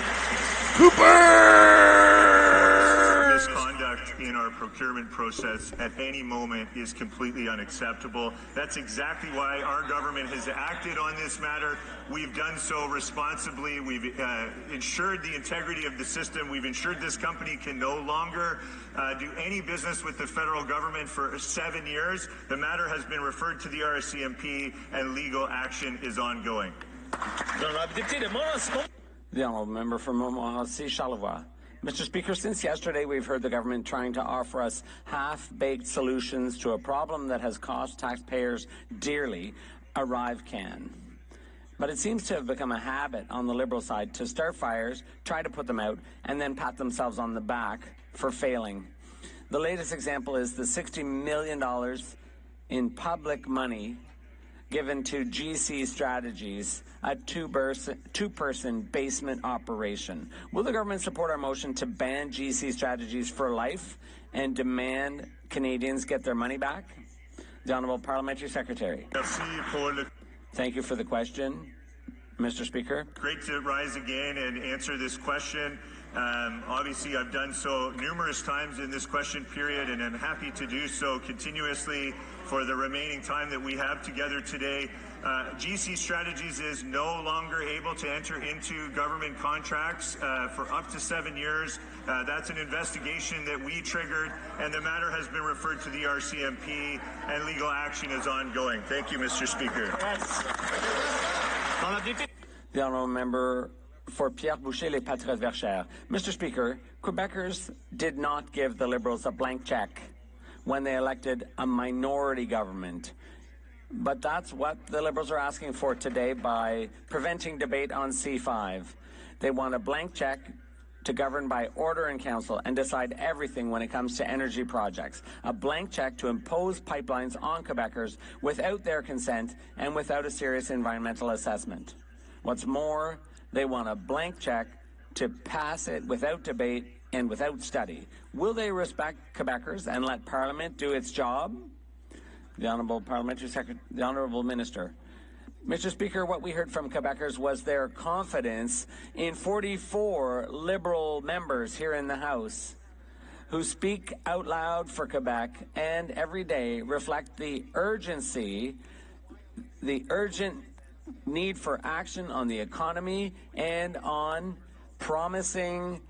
Misconduct in our procurement process at any moment is completely unacceptable. That's exactly why our government has acted on this matter. We've done so responsibly. We've ensured the integrity of the system. We've ensured this company can no longer do any business with the federal government for 7 years. The matter has been referred to the RCMP, and legal action is ongoing. The Honourable Member for Montmorency Charlevoix. Mr. Speaker, since yesterday we've heard the government trying to offer us half-baked solutions to a problem that has cost taxpayers dearly. Arrive can. But it seems to have become a habit on the Liberal side to start fires, try to put them out, and then pat themselves on the back for failing. The latest example is the $60 million in public money given to GC Strategies, a two-person basement operation. Will the government support our motion to ban GC Strategies for life and demand Canadians get their money back? The Honourable Parliamentary Secretary. Thank you for the question, Mr. Speaker. Great to rise again and answer this question. Obviously, I've done so numerous times in this question period, and I'm happy to do so continuously for the remaining time that we have together today. GC Strategies is no longer able to enter into government contracts for up to 7 years. That's an investigation that we triggered, and the matter has been referred to the RCMP, and legal action is ongoing. Thank you, Mr. Speaker. The Honourable Member for Pierre Boucher, Les Patriotes Verchères. Mr. Speaker, Quebecers did not give the Liberals a blank check when they elected a minority government. But that's what the Liberals are asking for today by preventing debate on C5. They want a blank check to govern by order in council and decide everything when it comes to energy projects. A blank check to impose pipelines on Quebecers without their consent and without a serious environmental assessment. What's more, they want a blank check to pass it without debate and without study. Will they respect Quebecers and let Parliament do its job? The Honourable Parliamentary Secretary, the Honourable Minister. Mr. Speaker, what we heard from Quebecers was their confidence in 44 Liberal members here in the House who speak out loud for Quebec and every day reflect the urgency, the urgent need for action on the economy and on promising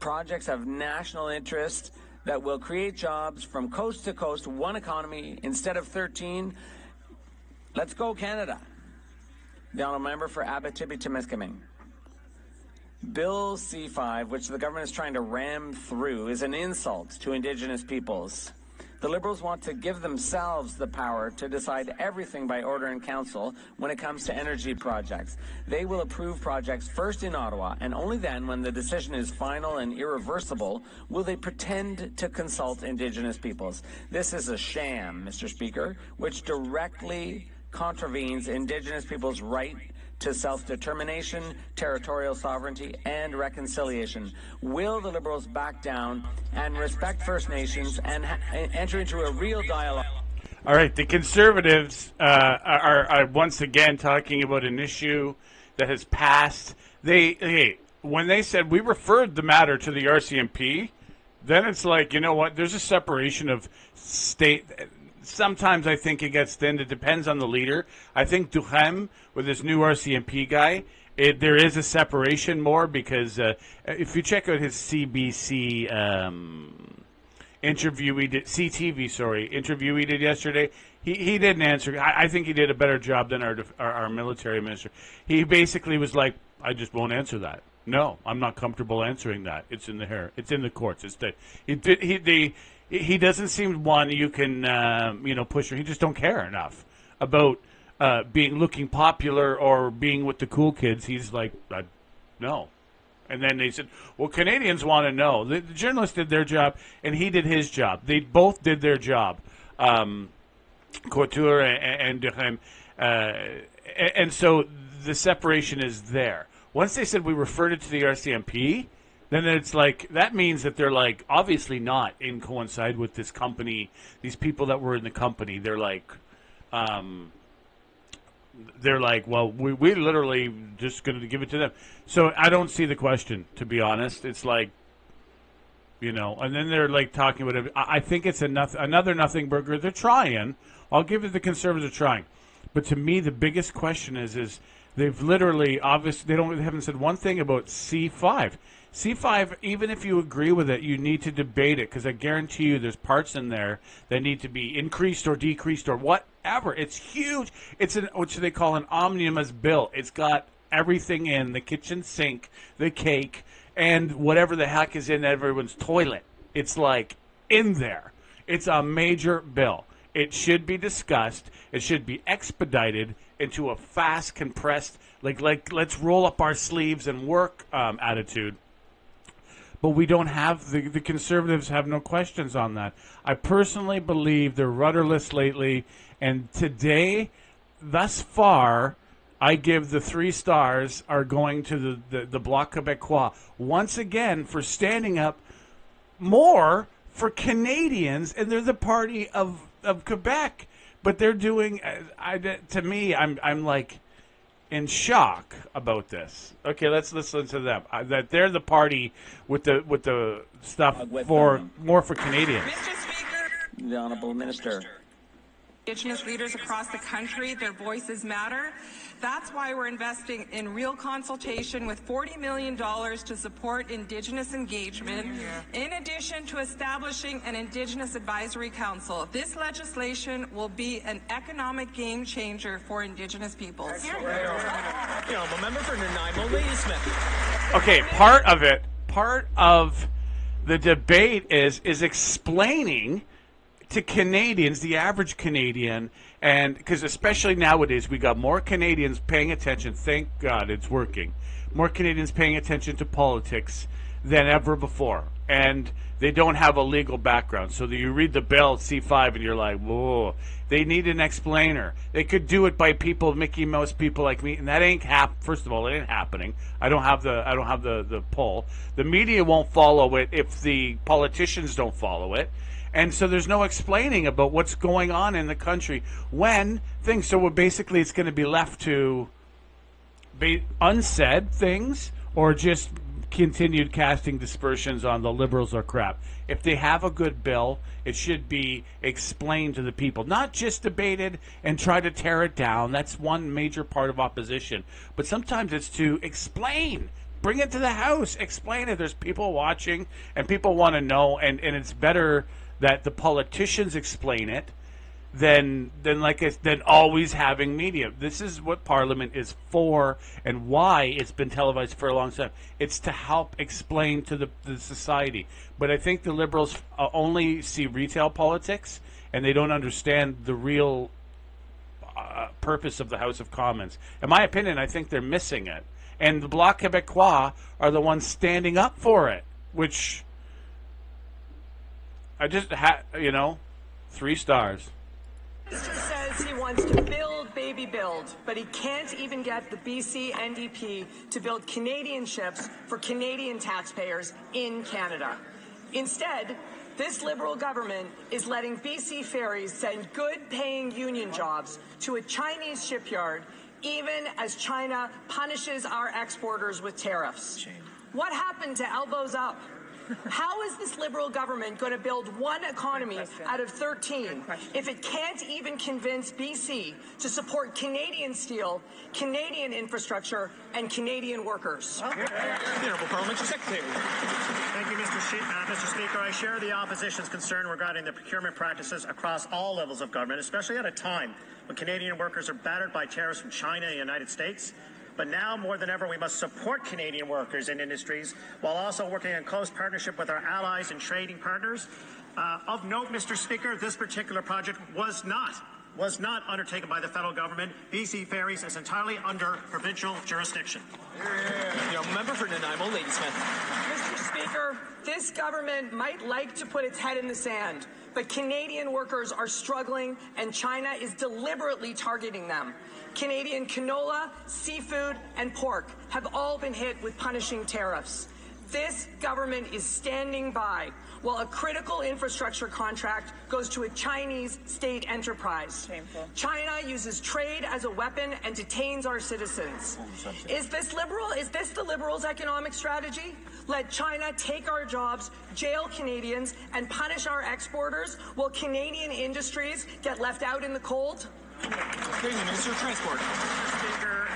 projects of national interest that will create jobs from coast to coast, one economy instead of 13. Let's go, Canada. The Honourable Member for Abitibi-Témiscamingue. Bill C5, which the government is trying to ram through, is an insult to Indigenous peoples. The Liberals want to give themselves the power to decide everything by order in council when it comes to energy projects. They will approve projects first in Ottawa, and only then, when the decision is final and irreversible, will they pretend to consult Indigenous peoples. This is a sham, Mr. Speaker, which directly contravenes Indigenous peoples' right to self-determination, territorial sovereignty, and reconciliation. Will the Liberals back down and respect First Nations and enter into a real dialogue? All right, the Conservatives are once again talking about an issue that has passed. When they said we referred the matter to the RCMP, then it's like, you know what, there's a separation of state. Sometimes I think it gets thin. It depends on the leader. I think Duhem, with his new RCMP guy, there is a separation more because if you check out his CBC interview he did, CTV, interview he did yesterday, he didn't answer. I think he did a better job than our military minister. He basically was like, I just won't answer that. No, I'm not comfortable answering that. It's in the courts. He doesn't seem one you can push. He just don't care enough about looking popular or being with the cool kids. He's like, no. And then they said, well, Canadians want to know. The journalists did their job, and he did his job. They both did their job, Couture and Durham. And so the separation is there. Once they said we referred it to the RCMP, then it's like, that means that they're like, obviously not in coincide with this company, these people that were in the company. They're like, well, we literally just going to give it to them. So I don't see the question, to be honest. It's like, and then they're like talking about it. I think it's another nothing burger. They're trying. I'll give it the Conservatives are trying. But to me, the biggest question is they've literally, obviously, they haven't said one thing about C5. C5, even if you agree with it, you need to debate it, because I guarantee you there's parts in there that need to be increased or decreased or whatever. It's huge. It's what they call an omnibus bill. It's got everything in, the kitchen sink, the cake, and whatever the heck is in everyone's toilet. It's like in there. It's a major bill. It should be discussed. It should be expedited into a fast, compressed, like let's roll up our sleeves and work attitude. But we don't have, the Conservatives have no questions on that. I personally believe they're rudderless lately, and today, thus far, I give the 3 stars are going to the Bloc Québécois once again for standing up more for Canadians, and they're the party of Quebec. But they're doing, to me, I'm like in shock about this. Okay, let's listen to them. That they're the party with the stuff more for Canadians. Mr. Speaker, The Honourable Minister. Indigenous leaders across the country, their voices matter. That's why we're investing in real consultation with $40 million to support Indigenous engagement, in addition to establishing an Indigenous Advisory Council. This legislation will be an economic game changer for Indigenous peoples. The Honourable Member for Nanaimo, Ladysmith. Okay, part of the debate is explaining to Canadians, the average Canadian, and because especially nowadays we got more Canadians paying attention, thank God it's working, more Canadians paying attention to politics than ever before, and they don't have a legal background. So that you read the bill C5 and you're like, whoa, they need an explainer. They could do it by people, Mickey Mouse people like me, and that ain't first of all, it ain't happening. I don't have the pull. The media won't follow it if the politicians don't follow it. And so there's no explaining about what's going on in the country when things. So basically, it's going to be left to be unsaid things, or just continued casting dispersions on the Liberals are crap. If they have a good bill, it should be explained to the people, not just debated and try to tear it down. That's one major part of opposition. But sometimes it's to explain. Bring it to the House. Explain it. There's people watching, and people want to know, and it's better that the politicians explain it than always having media. This is what Parliament is for, and why it's been televised for a long time. It's to help explain to the society. But I think the Liberals only see retail politics, and they don't understand the real purpose of the House of Commons. In my opinion, I think they're missing it. And the Bloc Québécois are the ones standing up for it, which I just 3 stars. The minister says he wants to build, baby build, but he can't even get the BC NDP to build Canadian ships for Canadian taxpayers in Canada. Instead, this Liberal government is letting BC ferries send good-paying union jobs to a Chinese shipyard, even as China punishes our exporters with tariffs. What happened to elbows up? How is this Liberal government going to build one economy out of 13 if it can't even convince BC to support Canadian steel, Canadian infrastructure, and Canadian workers? The Honourable Parliamentary Secretary. Thank you, Mr. Speaker. I share the opposition's concern regarding the procurement practices across all levels of government, especially at a time when Canadian workers are battered by tariffs from China and the United States. But now, more than ever, we must support Canadian workers and industries while also working in close partnership with our allies and trading partners. Of note, Mr. Speaker, this particular project was not undertaken by the federal government. BC Ferries is entirely under provincial jurisdiction. The member for Nanaimo, Ladysmith. Mr. Speaker, this government might like to put its head in the sand, but Canadian workers are struggling and China is deliberately targeting them. Canadian canola, seafood, and pork have all been hit with punishing tariffs. This government is standing by while a critical infrastructure contract goes to a Chinese state enterprise. Shameful. China uses trade as a weapon and detains our citizens. Is this the Liberals' economic strategy? Let China take our jobs, jail Canadians, and punish our exporters while Canadian industries get left out in the cold? Minister of Transport. Speaker,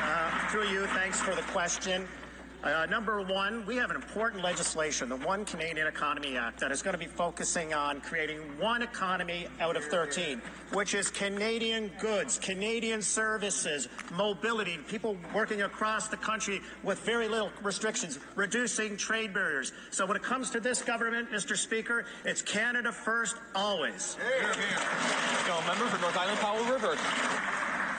through you, thanks for the question. Number one, we have an important legislation, the One Canadian Economy Act, that is going to be focusing on creating one economy out of 13, which is Canadian goods, Canadian services, mobility, people working across the country with very little restrictions, reducing trade barriers. So when it comes to this government, Mr. Speaker, it's Canada first, always. Member for North Island, Powell River.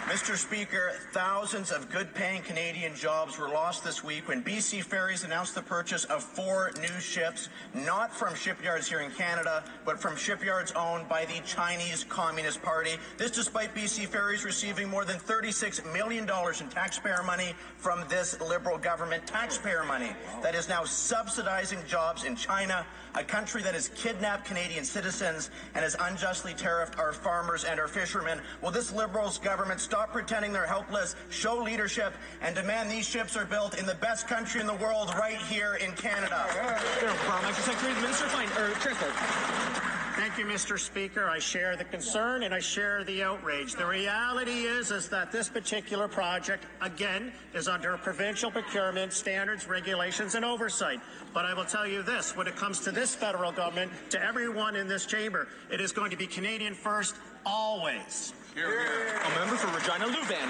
Mr. Speaker, thousands of good-paying Canadian jobs were lost this week when BC Ferries announced the purchase of 4 new ships, not from shipyards here in Canada, but from shipyards owned by the Chinese Communist Party. This despite BC Ferries receiving more than $36 million in taxpayer money from this Liberal government, taxpayer money that is now subsidizing jobs in China, a country that has kidnapped Canadian citizens and has unjustly tariffed our farmers and our fishermen. Will this Liberals government stop pretending they're helpless, show leadership, and demand these ships are built in the best country in the world, right here in Canada? Secretary, the Minister of Transport. Thank you, Mr. Speaker. I share the concern and I share the outrage. The reality is that this particular project, again, is under provincial procurement standards, regulations, and oversight. But I will tell you this, when it comes to this federal government, to everyone in this chamber, it is going to be Canadian first, always. A member for Regina Louvain.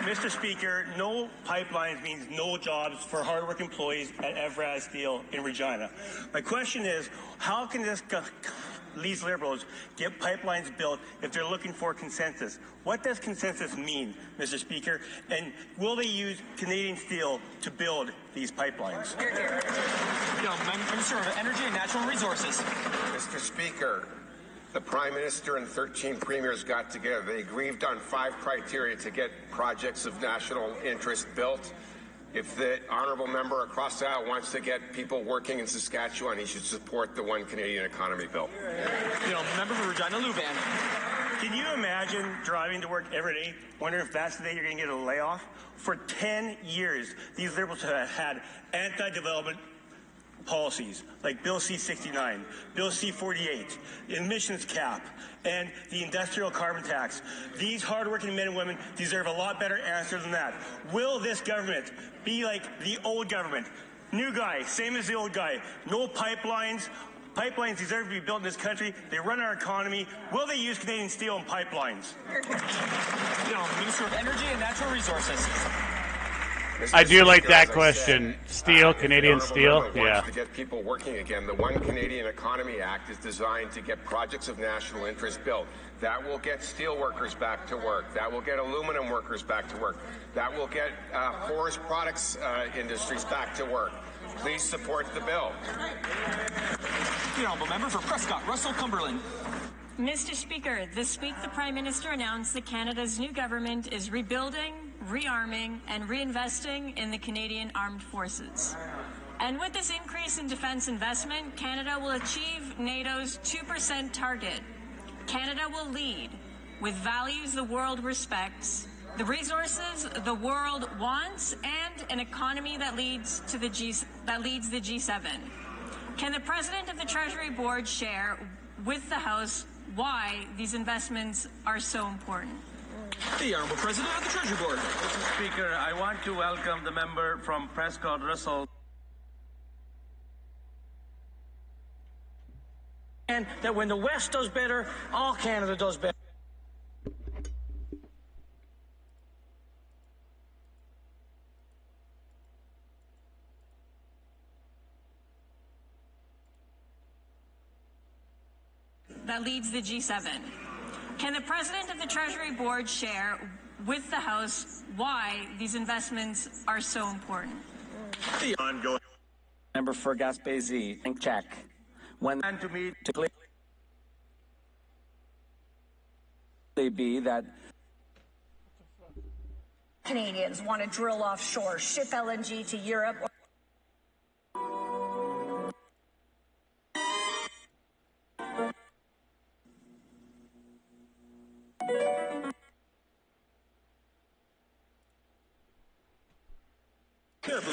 Mr. Speaker, no pipelines means no jobs for hardworking employees at Evraz Steel in Regina. My question is, how can these Liberals get pipelines built if they're looking for consensus? What does consensus mean, Mr. Speaker? And will they use Canadian steel to build these pipelines? Minister of Energy and Natural Resources. Mr. Speaker, the Prime Minister and 13 premiers got together. They agreed on 5 criteria to get projects of national interest built. If the honourable member across the aisle wants to get people working in Saskatchewan, he should support the One Canadian Economy bill. Member for Regina Louvain. Can you imagine driving to work every day, wondering if that's the day you're going to get a layoff? For 10 years, these Liberals have had anti-development policies like Bill C-69, Bill C-48, emissions cap, and the industrial carbon tax. These hardworking men and women deserve a lot better answer than that. Will this government be like the old government? New guy, same as the old guy. No pipelines. Pipelines deserve to be built in this country. They run our economy. Will they use Canadian steel and pipelines? Minister of Energy and Natural Resources. I do like that question. Steel, Canadian steel, yeah. To get people working again, the One Canadian Economy Act is designed to get projects of national interest built. That will get steel workers back to work. That will get aluminum workers back to work. That will get forest products industries back to work. Please support the bill. The Honourable Member for Prescott, Russell Cumberland. Mr. Speaker, this week the Prime Minister announced that Canada's new government is rebuilding, rearming, and reinvesting in the Canadian Armed Forces. And with this increase in defence investment, Canada will achieve NATO's 2% target. Canada will lead with values the world respects, the resources the world wants, and an economy that leads the G7. Can the President of the Treasury Board share with the House why these investments are so important? The Honourable President of the Treasury Board. Mr. Speaker, I want to welcome the member from Prescott Russell. And that when the West does better, all Canada does better. That leads the G7. Can the President of the Treasury Board share with the House why these investments are so important? The ongoing Member for Gaspésie, check. When to meet to clearly be that Canadians want to drill offshore, ship LNG to Europe.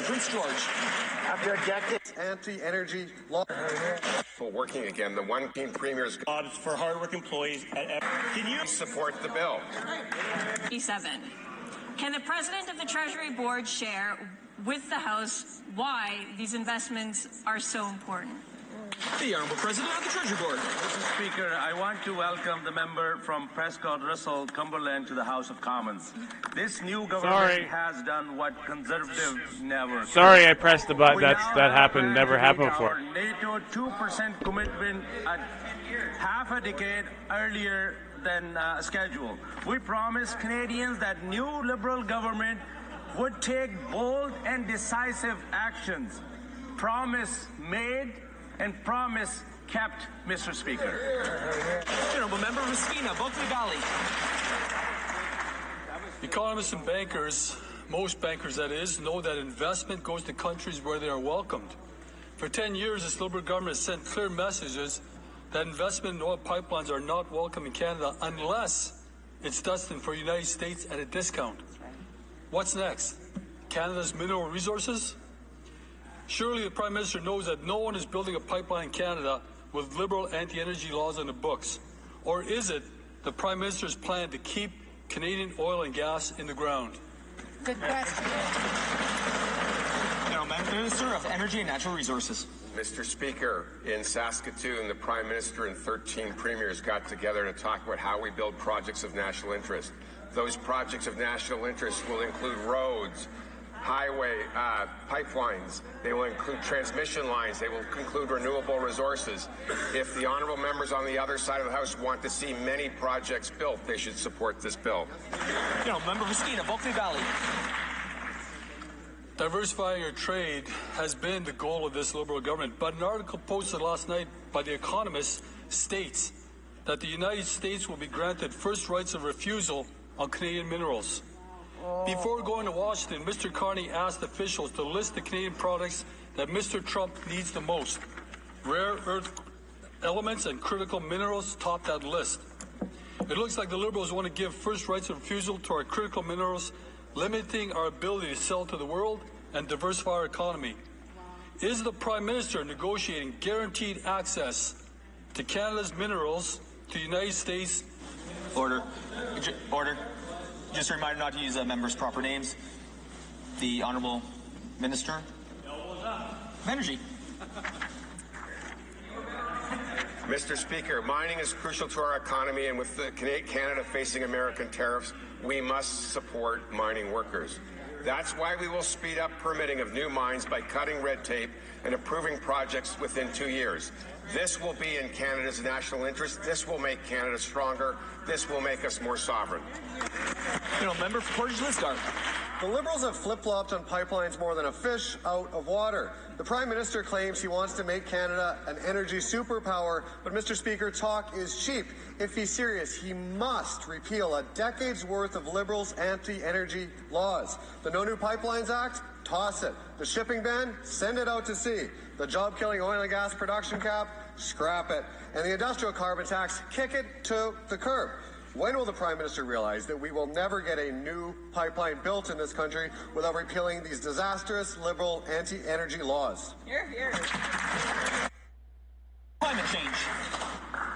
Prince George. After a decade, anti-energy law. For working again, the one team premiers jobs for hard-working employees. Can you support the bill? G7. Can the President of the Treasury Board share with the House why these investments are so important? The Honourable President of the Treasury Board. Mr. Speaker, I want to welcome the member from Prescott Russell, Cumberland, to the House of Commons. This new government has done what conservatives never. Sorry, I pressed the button. That happened. Never happened before. Our NATO 2% commitment at half a decade earlier than scheduled. We promised Canadians that new Liberal government would take bold and decisive actions. Promise made and promise kept, Mr. Speaker. Honourable Member Ristina, Bulkley Valley. Economists and bankers, most bankers that is, know that investment goes to countries where they are welcomed. For 10 years, this Liberal government has sent clear messages that investment in oil pipelines are not welcome in Canada unless it's destined for the United States at a discount. What's next? Canada's mineral resources? Surely the Prime Minister knows that no one is building a pipeline in Canada with Liberal anti-energy laws on the books. Or is it the Prime Minister's plan to keep Canadian oil and gas in the ground? Good question. Minister of Energy and Natural Resources. Mr. Speaker, in Saskatoon, the Prime Minister and 13 premiers got together to talk about how we build projects of national interest. Those projects of national interest will include roads, highway pipelines. They will include transmission lines. They will include renewable resources. If the honourable members on the other side of the House want to see many projects built, they should support this bill. Member Ristina, Bulkley Valley. Diversifying our trade has been the goal of this Liberal government, but an article posted last night by The Economist states that the United States will be granted first rights of refusal on Canadian minerals. Before going to Washington, Mr. Carney asked officials to list the Canadian products that Mr. Trump needs the most. Rare earth elements and critical minerals top that list. It looks like the Liberals want to give first rights of refusal to our critical minerals, limiting our ability to sell to the world and diversify our economy. Is the Prime Minister negotiating guaranteed access to Canada's minerals to the United States? Order. Order. Just a reminder not to use members' proper names. The Honourable Minister of Energy. Mr. Speaker, mining is crucial to our economy, and with Canada facing American tariffs, we must support mining workers. That's why we will speed up permitting of new mines by cutting red tape and approving projects within 2 years. This will be in Canada's national interest. This will make Canada stronger. This will make us more sovereign. Member for Portage Lisgar. The Liberals have flip-flopped on pipelines more than a fish out of water. The Prime Minister claims he wants to make Canada an energy superpower, but Mr. Speaker, talk is cheap. If he's serious, he must repeal a decade's worth of Liberals' anti-energy laws. The No New Pipelines Act? Toss it. The shipping ban? Send it out to sea. The job-killing oil and gas production cap? Scrap it. And the industrial carbon tax? Kick it to the curb. When will the Prime Minister realize that we will never get a new pipeline built in this country without repealing these disastrous Liberal anti-energy laws? Here, here. Climate change.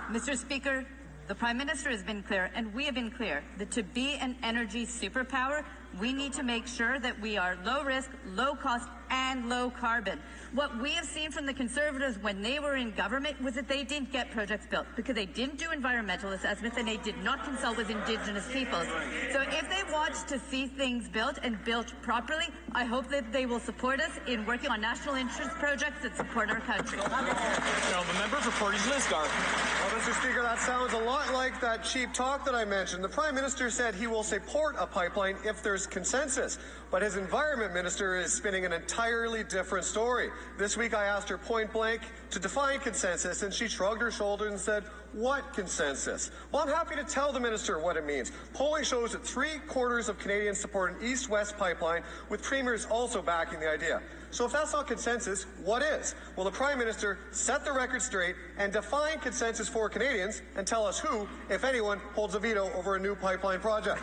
Mr. Speaker, the Prime Minister has been clear, and we have been clear, that to be an energy superpower, we need to make sure that we are low risk, low cost, and low carbon. What we have seen from the Conservatives when they were in government was that they didn't get projects built because they didn't do environmental assessments and they did not consult with Indigenous peoples. So if they want to see things built and built properly, I hope that they will support us in working on national interest projects that support our country. The member for Portage-Lisgar. Well, Mr. Speaker, that sounds a lot like that cheap talk that I mentioned. The Prime Minister said he will support a pipeline if there's consensus, but his Environment Minister is spinning an entirely different story. This week I asked her point blank to define consensus, and she shrugged her shoulders and said, "What consensus?" Well, I'm happy to tell the minister what it means. Polling shows that 3/4 of Canadians support an east-west pipeline, with premiers also backing the idea. So if that's not consensus, what is? Will the Prime Minister set the record straight and define consensus for Canadians and tell us who, if anyone, holds a veto over a new pipeline project?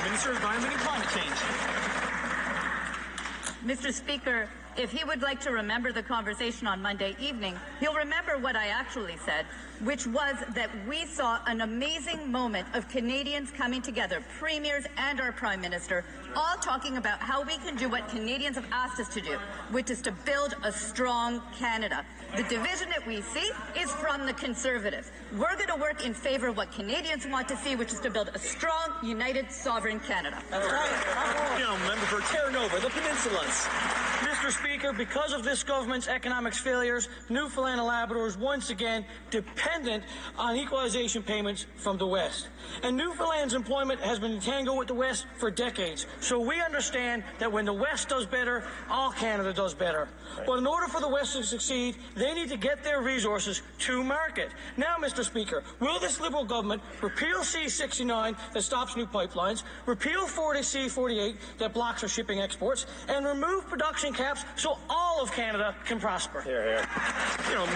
Minister of Environment and Climate Change. Mr. Speaker, if he would like to remember the conversation on Monday evening, he'll remember what I actually said, which was that we saw an amazing moment of Canadians coming together, premiers and our Prime Minister, all talking about how we can do what Canadians have asked us to do, which is to build a strong Canada. The division that we see is from the Conservatives. We're going to work in favor of what Canadians want to see, which is to build a strong, united, sovereign Canada. That's right. Member for Terranova, the Peninsulas. Mr. Speaker, because of this government's economic failures, Newfoundland and Labrador is once again dependent on equalization payments from the West. And Newfoundland's employment has been entangled with the West for decades. So we understand that when the West does better, all Canada does better. But in order for the West to succeed, they need to get their resources to market. Now, Mr. Speaker, will this Liberal government repeal C-69 that stops new pipelines, repeal 40C-48 that blocks our shipping exports, and remove production caps so all of Canada can prosper? Here.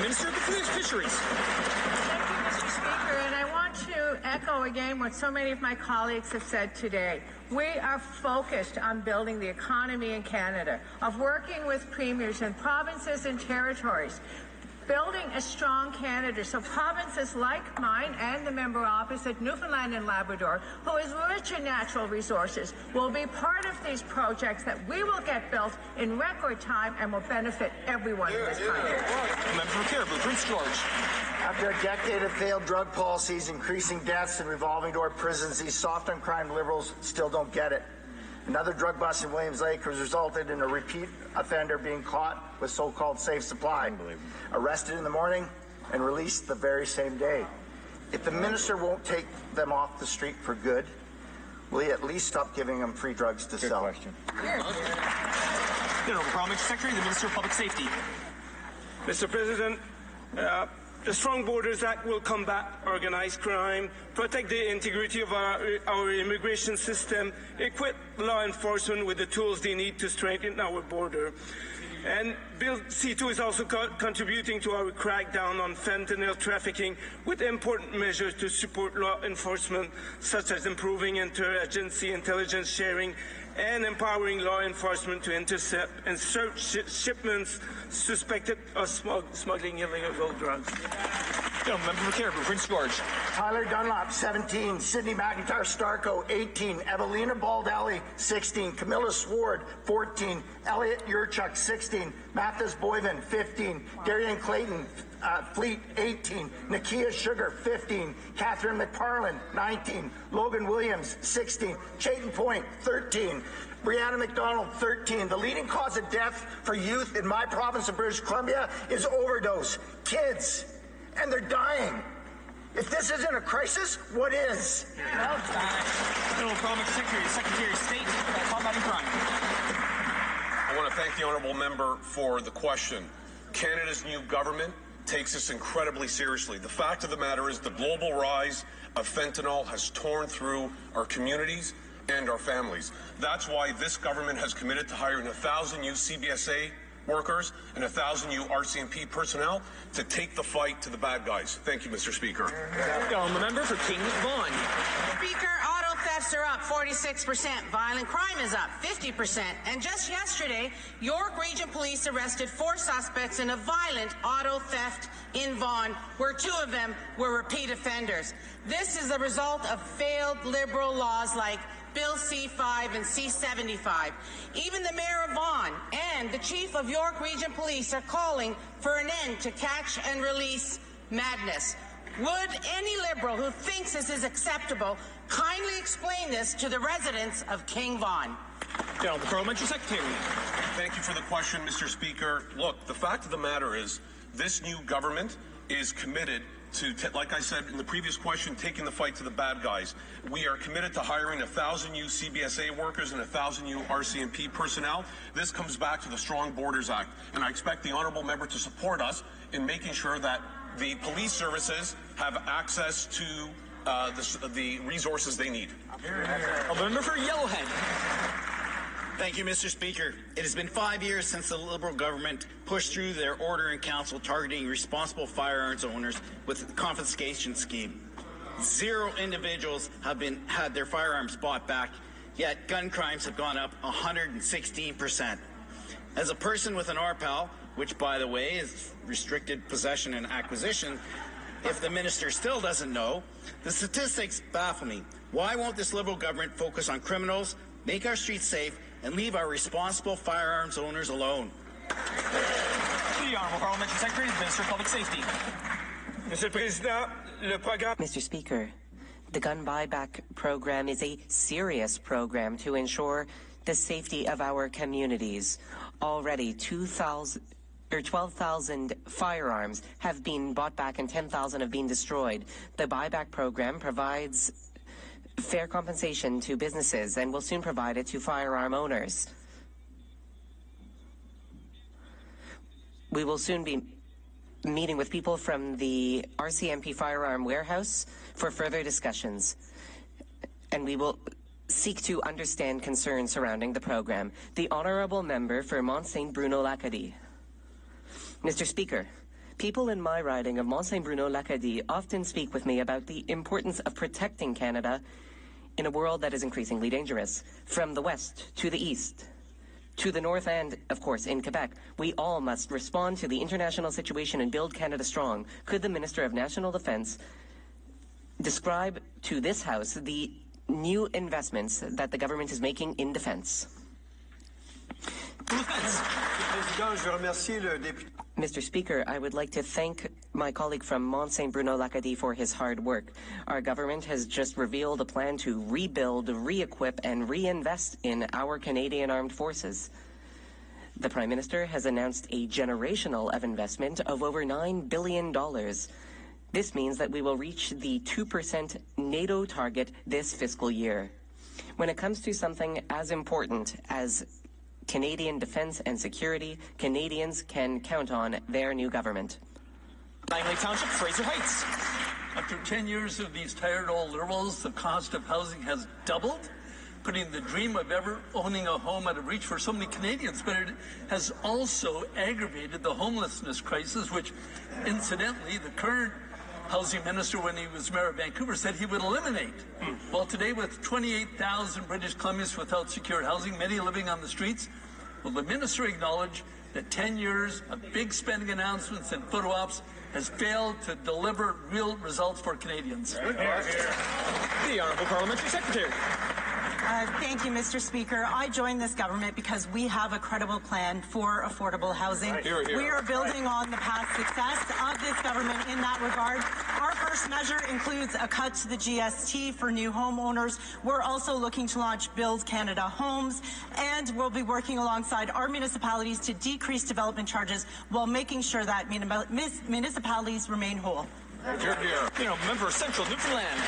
Minister of the Fisheries. Thank you, Mr. Speaker, and I want to echo again what so many of my colleagues have said today. We are focused on building the economy in Canada, of working with premiers in provinces and territories, building a strong Canada so provinces like mine and the member opposite, Newfoundland and Labrador, who is rich in natural resources, will be part of these projects that we will get built in record time and will benefit everyone in this country. Member for Caribou, Prince George. After a decade of failed drug policies, increasing deaths, and revolving door prisons, these soft on crime Liberals still don't get it. Another drug bust in Williams Lake has resulted in a repeat offender being caught with so-called safe supply, arrested in the morning and released the very same day. If the minister won't take them off the street for good, will he at least stop giving them free drugs to sell? Good question. Parliamentary Secretary, the Minister of Public Safety. Mr. President, the Strong Borders Act will combat organized crime, protect the integrity of our immigration system, equip law enforcement with the tools they need to strengthen our border. And Bill C2 is also contributing to our crackdown on fentanyl trafficking with important measures to support law enforcement, such as improving interagency intelligence sharing and empowering law enforcement to intercept and search shipments suspected of smuggling illegal drugs. Member for Caribou, Prince George. Tyler Dunlop, 17. Sydney McIntyre Starco, 18. Evelina Baldelli, 16. Camilla Sward, 14. Elliot Yurchuk, 16. Mathis Boyven, 15. Darian Clayton Fleet, 18. Nakia Sugar, 15. Catherine McParlin, 19. Logan Williams, 16. Chayton Point, 13. Brianna McDonald, 13. The leading cause of death for youth in my province of British Columbia is overdose. Kids. And they're dying. If this isn't a crisis, what is? Parliamentary Secretary of State, combating crime. I want to thank the honourable member for the question. Canada's new government takes this incredibly seriously. The fact of the matter is the global rise of fentanyl has torn through our communities and our families. That's why this government has committed to hiring 1,000 new CBSA workers and 1,000 new RCMP personnel to take the fight to the bad guys. Thank you, Mr. Speaker. The member for King Vaughan. Speaker, auto theft thefts are up 46%. Violent crime is up 50%. And just yesterday, York Region Police arrested 4 suspects in a violent auto theft in Vaughan, where 2 of them were repeat offenders. This is a result of failed Liberal laws like Bill C-5 and C-75. Even the Mayor of Vaughan and the Chief of York Region Police are calling for an end to catch and release madness. Would any Liberal who thinks this is acceptable kindly explain this to the residents of King Vaughan? The Parliamentary Secretary. Thank you for the question, Mr. Speaker. Look, the fact of the matter is this new government is committed to, like I said in the previous question, taking the fight to the bad guys. We are committed to hiring 1,000 new CBSA workers and 1,000 new RCMP personnel. This comes back to the Strong Borders Act, and I expect the honourable member to support us in making sure that the police services have access to the resources they need. A member for Yellowhead. Thank you, Mr. Speaker. It has been 5 years since the Liberal government pushed through their order in council targeting responsible firearms owners with the confiscation scheme. 0 individuals have had their firearms bought back, yet gun crimes have gone up 116%. As a person with an RPAL, which, by the way, is restricted possession and acquisition, if the minister still doesn't know, the statistics baffle me. Why won't this Liberal government focus on criminals, make our streets safe, and leave our responsible firearms owners alone? The Honourable Parliamentary Secretary, Minister of Public Safety. Mr. Speaker, the gun buyback program is a serious program to ensure the safety of our communities. Already 12,000 firearms have been bought back and 10,000 have been destroyed. The buyback program provides fair compensation to businesses and will soon provide it to firearm owners. We will soon be meeting with people from the RCMP firearm warehouse for further discussions, and we will seek to understand concerns surrounding the program. The Honourable Member for Mont Saint Bruno L'Acadie. Mr. Speaker, people in my riding of Mont Saint Bruno L'Acadie often speak with me about the importance of protecting Canada in a world that is increasingly dangerous. From the west to the east, to the north and, of course, in Quebec, we all must respond to the international situation and build Canada strong. Could the Minister of National Defence describe to this House the new investments that the government is making in defence? Mr. Speaker, I would like to thank my colleague from Mont Saint Bruno L'Acadie for his hard work. Our government has just revealed a plan to rebuild, re-equip, and reinvest in our Canadian Armed Forces. The Prime Minister has announced a generational of investment of over $9 billion. This means that we will reach the 2% NATO target this fiscal year. When it comes to something as important as Canadian defence and security, Canadians can count on their new government. Langley Township, Fraser Heights. After 10 years of these tired old Liberals, the cost of housing has doubled, putting the dream of ever owning a home out of reach for so many Canadians. But it has also aggravated the homelessness crisis, which, incidentally, the current housing minister, when he was mayor of Vancouver, said he would eliminate. Well, today, with 28,000 British Columbians without secured housing, many living on the streets, will the minister acknowledge that 10 years of big spending announcements and photo ops has failed to deliver real results for Canadians? The Honourable Parliamentary Secretary. Thank you, Mr. Speaker. I joined this government because we have a credible plan for affordable housing. Hear, hear. We are building on the past success of this government in that regard. Our first measure includes a cut to the GST for new homeowners. We're also looking to launch Build Canada Homes, and we'll be working alongside our municipalities to decrease development charges while making sure that municipalities remain whole. Hear, hear. Member Central Newfoundland.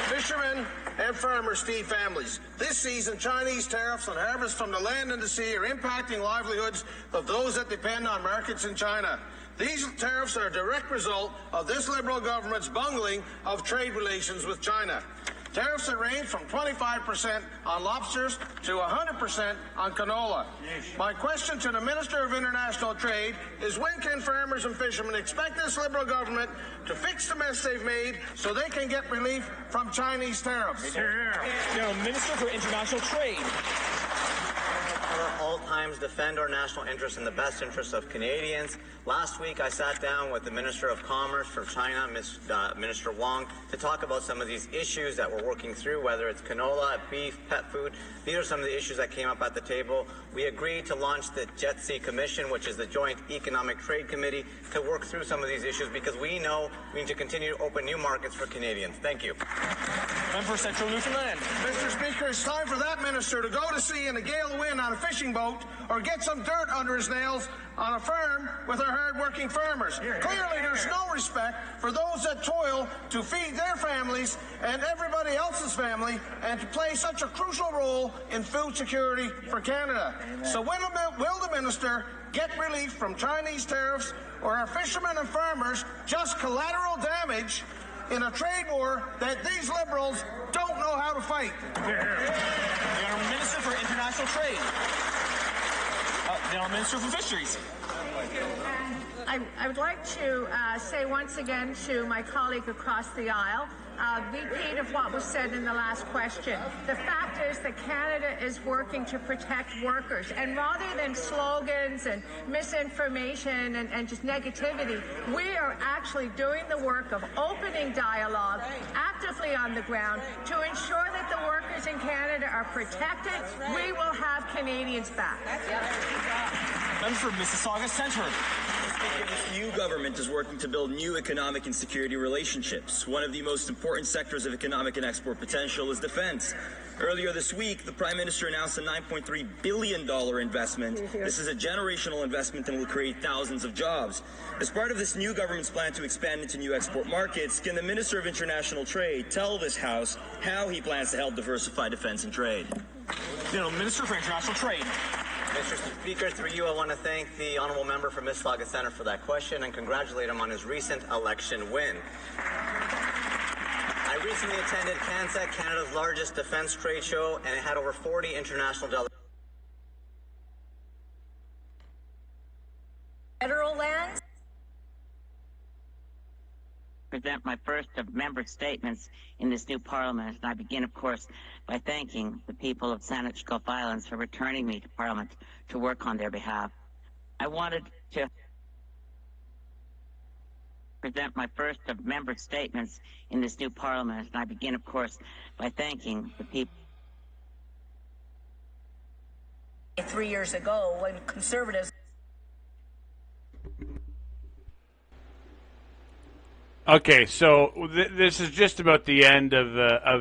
Fishermen and farmers feed families. This season, Chinese tariffs on harvests from the land and the sea are impacting livelihoods of those that depend on markets in China. These tariffs are a direct result of this Liberal government's bungling of trade relations with China. Tariffs that range from 25% on lobsters to 100% on canola. My question to the Minister of International Trade is, when can farmers and fishermen expect this Liberal government to fix the mess they've made so they can get relief from Chinese tariffs? Minister for International Trade. All times defend our national interests in the best interests of Canadians. Last week, I sat down with the Minister of Commerce from China, Minister Wong, to talk about some of these issues that we're working through, whether it's canola, beef, pet food. These are some of the issues that came up at the table. We agreed to launch the JETC Commission, which is the Joint Economic Trade Committee, to work through some of these issues because we know we need to continue to open new markets for Canadians. Thank you. Member Central Newfoundland. Mr. Speaker, it's time for that minister to go to sea in a gale of wind on a fishing boat or get some dirt under his nails on a farm with our hard-working farmers. Clearly, there's no respect for those that toil to feed their families and everybody else's family and to play such a crucial role in food security for Canada. So when will the minister get relief from Chinese tariffs, or are fishermen and farmers just collateral damage in a trade war that these Liberals don't know how to fight? The Honourable Minister for International Trade. The Honourable Minister for Fisheries. I would like to say once again to my colleague across the aisle, repeat of what was said in the last question. The fact is that Canada is working to protect workers, and rather than slogans and misinformation and just negativity, we are actually doing the work of opening dialogue actively on the ground to ensure that the workers in Canada are protected. We will have Canadians back. Member for Mississauga Centre. This new government is working to build new economic and security relationships. One of the most important sectors of economic and export potential is defense. Earlier this week, the Prime Minister announced a $9.3 billion investment. This is a generational investment and will create thousands of jobs. As part of this new government's plan to expand into new export markets, can the Minister of International Trade tell this House how he plans to help diversify defense and trade? The Minister for International Trade. Mr. Speaker, through you, I want to thank the Honourable Member for Mississauga Centre for that question and congratulate him on his recent election win. I recently attended CANSEC, Canada's largest defence trade show, and it had over 40 international delegations. Federal lands. Present my first of member statements in this new parliament, and I begin, of course, by thanking the people of Saanich Gulf Islands for returning me to parliament to work on their behalf. I wanted to present my first of member statements in this new parliament, and I begin, of course, by thanking the people. 3 years ago, when Conservatives. Okay, so this is just about the end of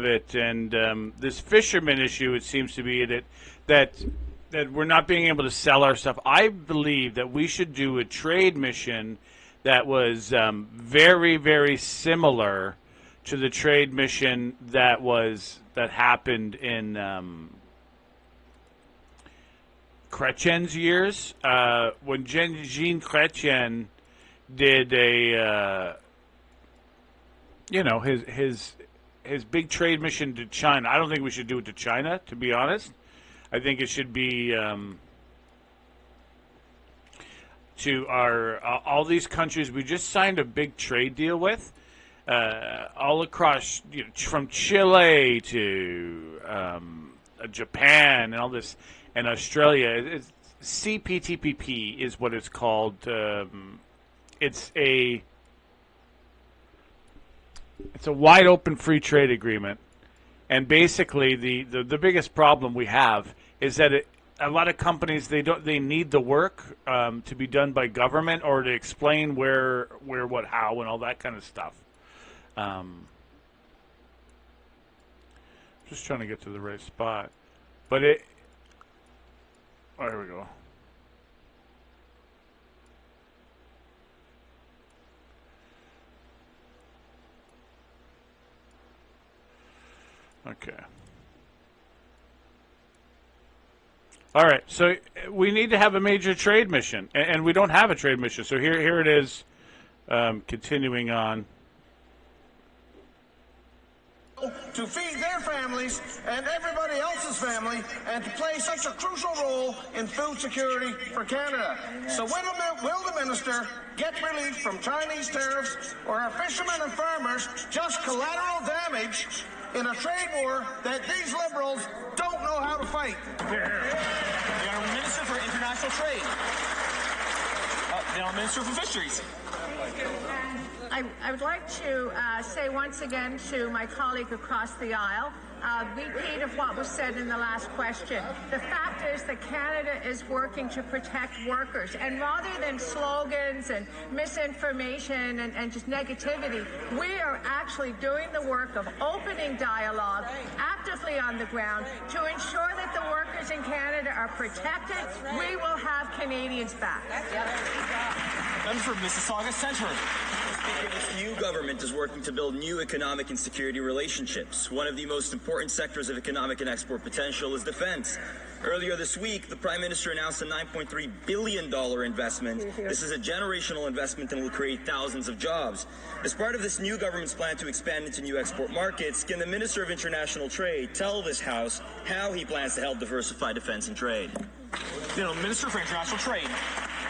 it, and this fisherman issue. It seems to be that we're not being able to sell our stuff. I believe that we should do a trade mission that was very, very similar to the trade mission that happened in Chrétien's years when Jean Chrétien did a. His big trade mission to China. I don't think we should do it to China, to be honest. I think it should be to all these countries we just signed a big trade deal with, all across, from Chile to Japan and all this, and Australia. CPTPP is what it's called. It's a wide open free trade agreement, and basically the biggest problem we have is that a lot of companies they need the work to be done by government or to explain where what how and all that kind of stuff. Just trying to get to the right spot, but there we go. Okay. All right. So we need to have a major trade mission, and we don't have a trade mission. So here it is, continuing on. to feed their families and everybody else's family and to play such a crucial role in food security for Canada. So will the minister get relief from Chinese tariffs, or are fishermen and farmers just collateral damage in a trade war that these Liberals don't know how to fight? The Honourable Minister for International Trade. The Honourable Minister for Fisheries. I would like to say once again to my colleague across the aisle, repeat of what was said in the last question. The fact is that Canada is working to protect workers, and rather than slogans and misinformation and just negativity, we are actually doing the work of opening dialogue actively on the ground to ensure that the workers in Canada are protected. We will have Canadians back. Member for Mississauga Centre. This new government is working to build new economic and security relationships. One of the most important sectors of economic and export potential is defense. Earlier this week, the Prime Minister announced a $9.3 billion investment. This is a generational investment and will create thousands of jobs. As part of this new government's plan to expand into new export markets, can the Minister of International Trade tell this House how he plans to help diversify defense and trade? The Minister for International Trade.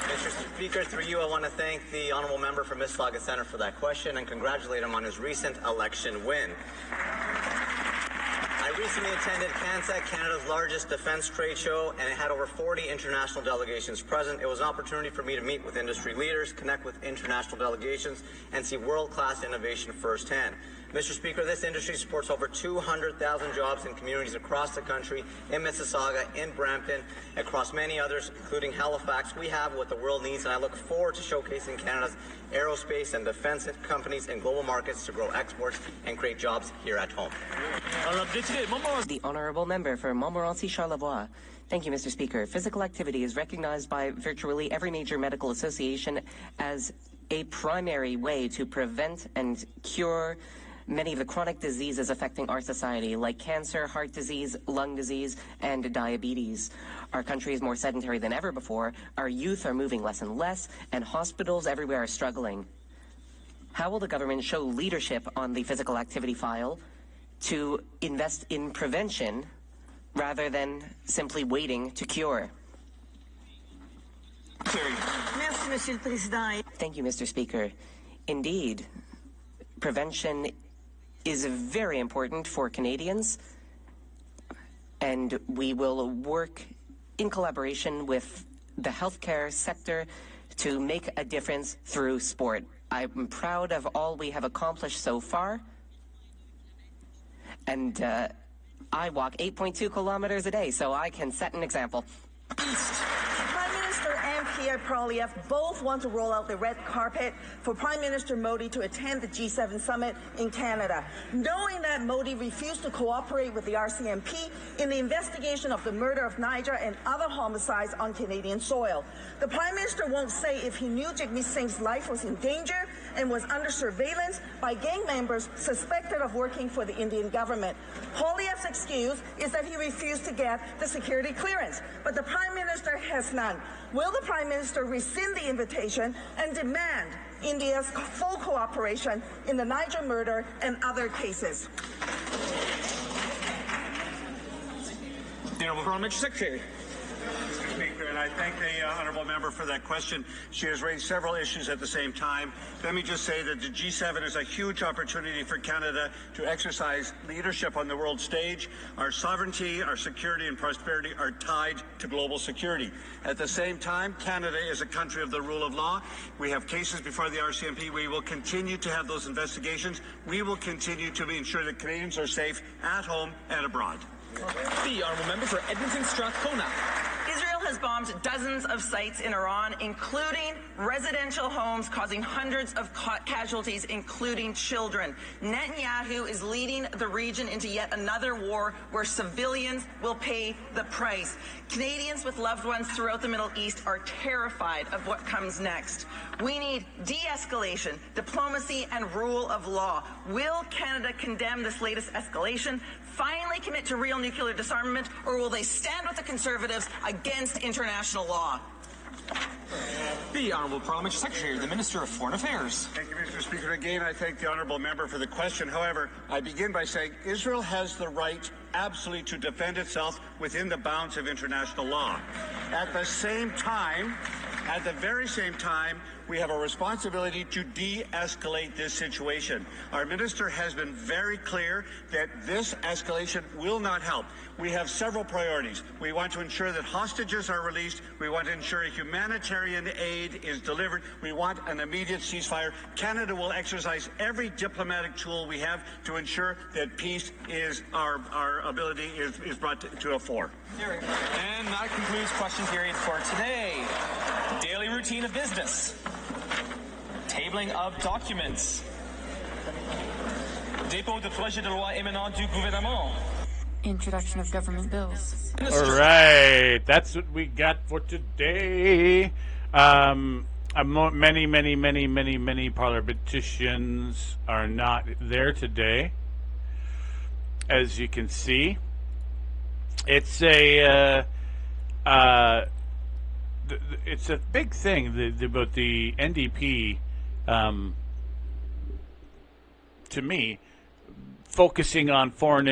Mr. Speaker, through you, I want to thank the honourable member from Mississauga Centre for that question and congratulate him on his recent election win. I recently attended CANSEC, Canada's largest defence trade show, and it had over 40 international delegations present. It was an opportunity for me to meet with industry leaders, connect with international delegations, and see world-class innovation firsthand. Mr. Speaker, this industry supports over 200,000 jobs in communities across the country, in Mississauga, in Brampton, across many others, including Halifax. We have what the world needs, and I look forward to showcasing Canada's aerospace and defence companies in global markets to grow exports and create jobs here at home. The Honourable Member for Montmorency-Charlevoix. Thank you, Mr. Speaker. Physical activity is recognized by virtually every major medical association as a primary way to prevent and cure many of the chronic diseases affecting our society, like cancer, heart disease, lung disease, and diabetes. Our country is more sedentary than ever before, our youth are moving less and less, and hospitals everywhere are struggling. How will the government show leadership on the physical activity file to invest in prevention rather than simply waiting to cure? Thank you, Mr. Speaker. Indeed, prevention is very important for Canadians, and we will work in collaboration with the healthcare sector to make a difference through sport. I'm proud of all we have accomplished so far, and I walk 8.2 kilometers a day, so I can set an example. Prime Minister and Pierre Poilievre both want to roll out the red carpet for Prime Minister Modi to attend the G7 summit in Canada, knowing that Modi refused to cooperate with the RCMP in the investigation of the murder of Niger and other homicides on Canadian soil. The Prime Minister won't say if he knew Jagmeet Singh's life was in danger and was under surveillance by gang members suspected of working for the Indian government. Poilievre's excuse is that he refused to get the security clearance, but the Prime Minister has none. Will the Prime Minister rescind the invitation and demand India's full cooperation in the Niger murder and other cases? The Honourable Parliamentary Secretary. Mr. Speaker, and I thank the honourable member for that question. She has raised several issues at the same time. Let me just say that the G7 is a huge opportunity for Canada to exercise leadership on the world stage. Our sovereignty, our security and prosperity are tied to global security. At the same time, Canada is a country of the rule of law. We have cases before the RCMP. We will continue to have those investigations. We will continue to ensure that Canadians are safe at home and abroad. The honourable member for Edmonton Strathcona. Israel has bombed dozens of sites in Iran, including residential homes, causing hundreds of casualties, including children. Netanyahu is leading the region into yet another war where civilians will pay the price. Canadians with loved ones throughout the Middle East are terrified of what comes next. We need de-escalation, diplomacy, and rule of law. Will Canada condemn this latest escalation, finally commit to real nuclear disarmament, or will they stand with the Conservatives against international law? The Honourable Parliamentary Secretary, the Minister of Foreign Affairs. Thank you, Mr. Speaker. Again, I thank the honourable member for the question. However, I begin by saying Israel has the right absolutely to defend itself within the bounds of international law. At the very same time, we have a responsibility to de-escalate this situation. Our minister has been very clear that this escalation will not help. We have several priorities. We want to ensure that hostages are released. We want to ensure humanitarian aid is delivered. We want an immediate ceasefire. Canada will exercise every diplomatic tool we have to ensure that peace is our ability is brought to a fore. And that concludes question period for today. Daily routine of business. Tabling of documents. Dépôt de projet de loi émanant du gouvernement. Introduction of government bills. All right, that's what we got for today. Many parliamentarians are not there today, as you can see. It's a it's a big thing about the NDP. To me, focusing on foreign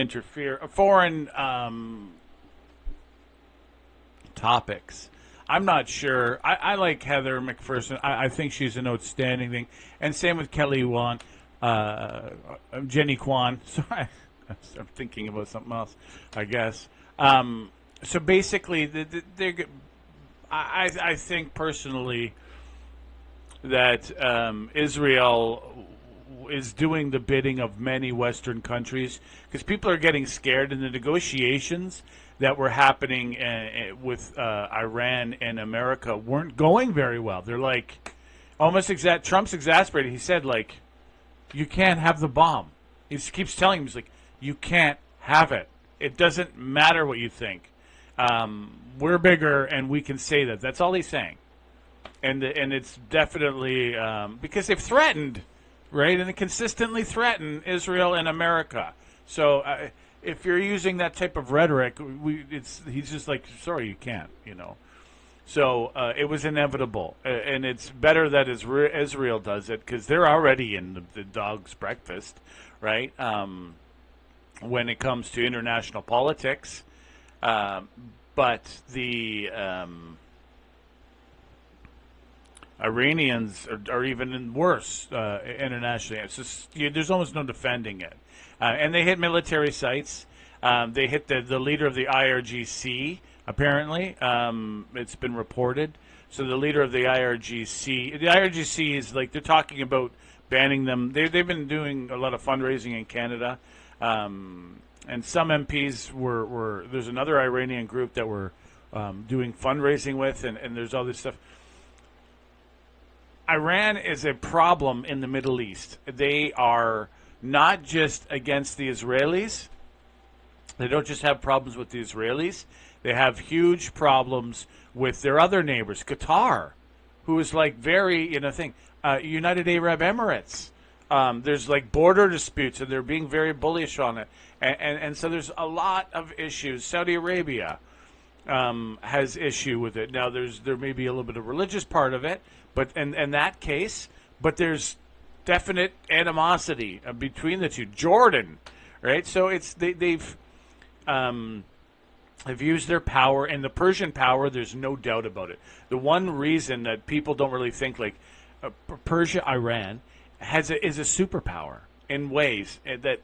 topics. I'm not sure. I like Heather McPherson. I think she's an outstanding thing. And same with Kelly Wan, Jenny Kwan. Sorry, I'm thinking about something else, I guess. So basically, I think personally that Israel is doing the bidding of many Western countries because people are getting scared, and the negotiations that were happening with Iran and America weren't going very well. They're like almost Trump's exasperated. He said, like, you can't have the bomb. He keeps telling him, he's like, you can't have it. It doesn't matter what you think. We're bigger, and we can say that. That's all he's saying. And it's definitely because they've threatened, right? And they consistently threaten Israel and America. So if you're using that type of rhetoric, he's just like, sorry, you can't, So it was inevitable, and it's better that Israel does it because they're already in the dog's breakfast, right? When it comes to international politics, but the Iranians are even worse internationally. It's just, there's almost no defending it. And they hit military sites. They hit the leader of the IRGC, apparently. It's been reported. So the leader of the IRGC is like, they're talking about banning them. They've been doing a lot of fundraising in Canada. And some MPs there's another Iranian group that we're doing fundraising with, and there's all this stuff. Iran is a problem in the Middle East. They are not just against the Israelis. They don't just have problems with the Israelis. They have huge problems with their other neighbors. Qatar, who is like very, United Arab Emirates. There's like border disputes, and they're being very bullish on it. And so there's a lot of issues. Saudi Arabia has issue with it. Now, there may be a little bit of religious part of it, but in that case, but there's definite animosity between the two. Jordan, right? So they've used their power, and the Persian power, there's no doubt about it. The one reason that people don't really think like Persia, Iran, is a superpower in ways that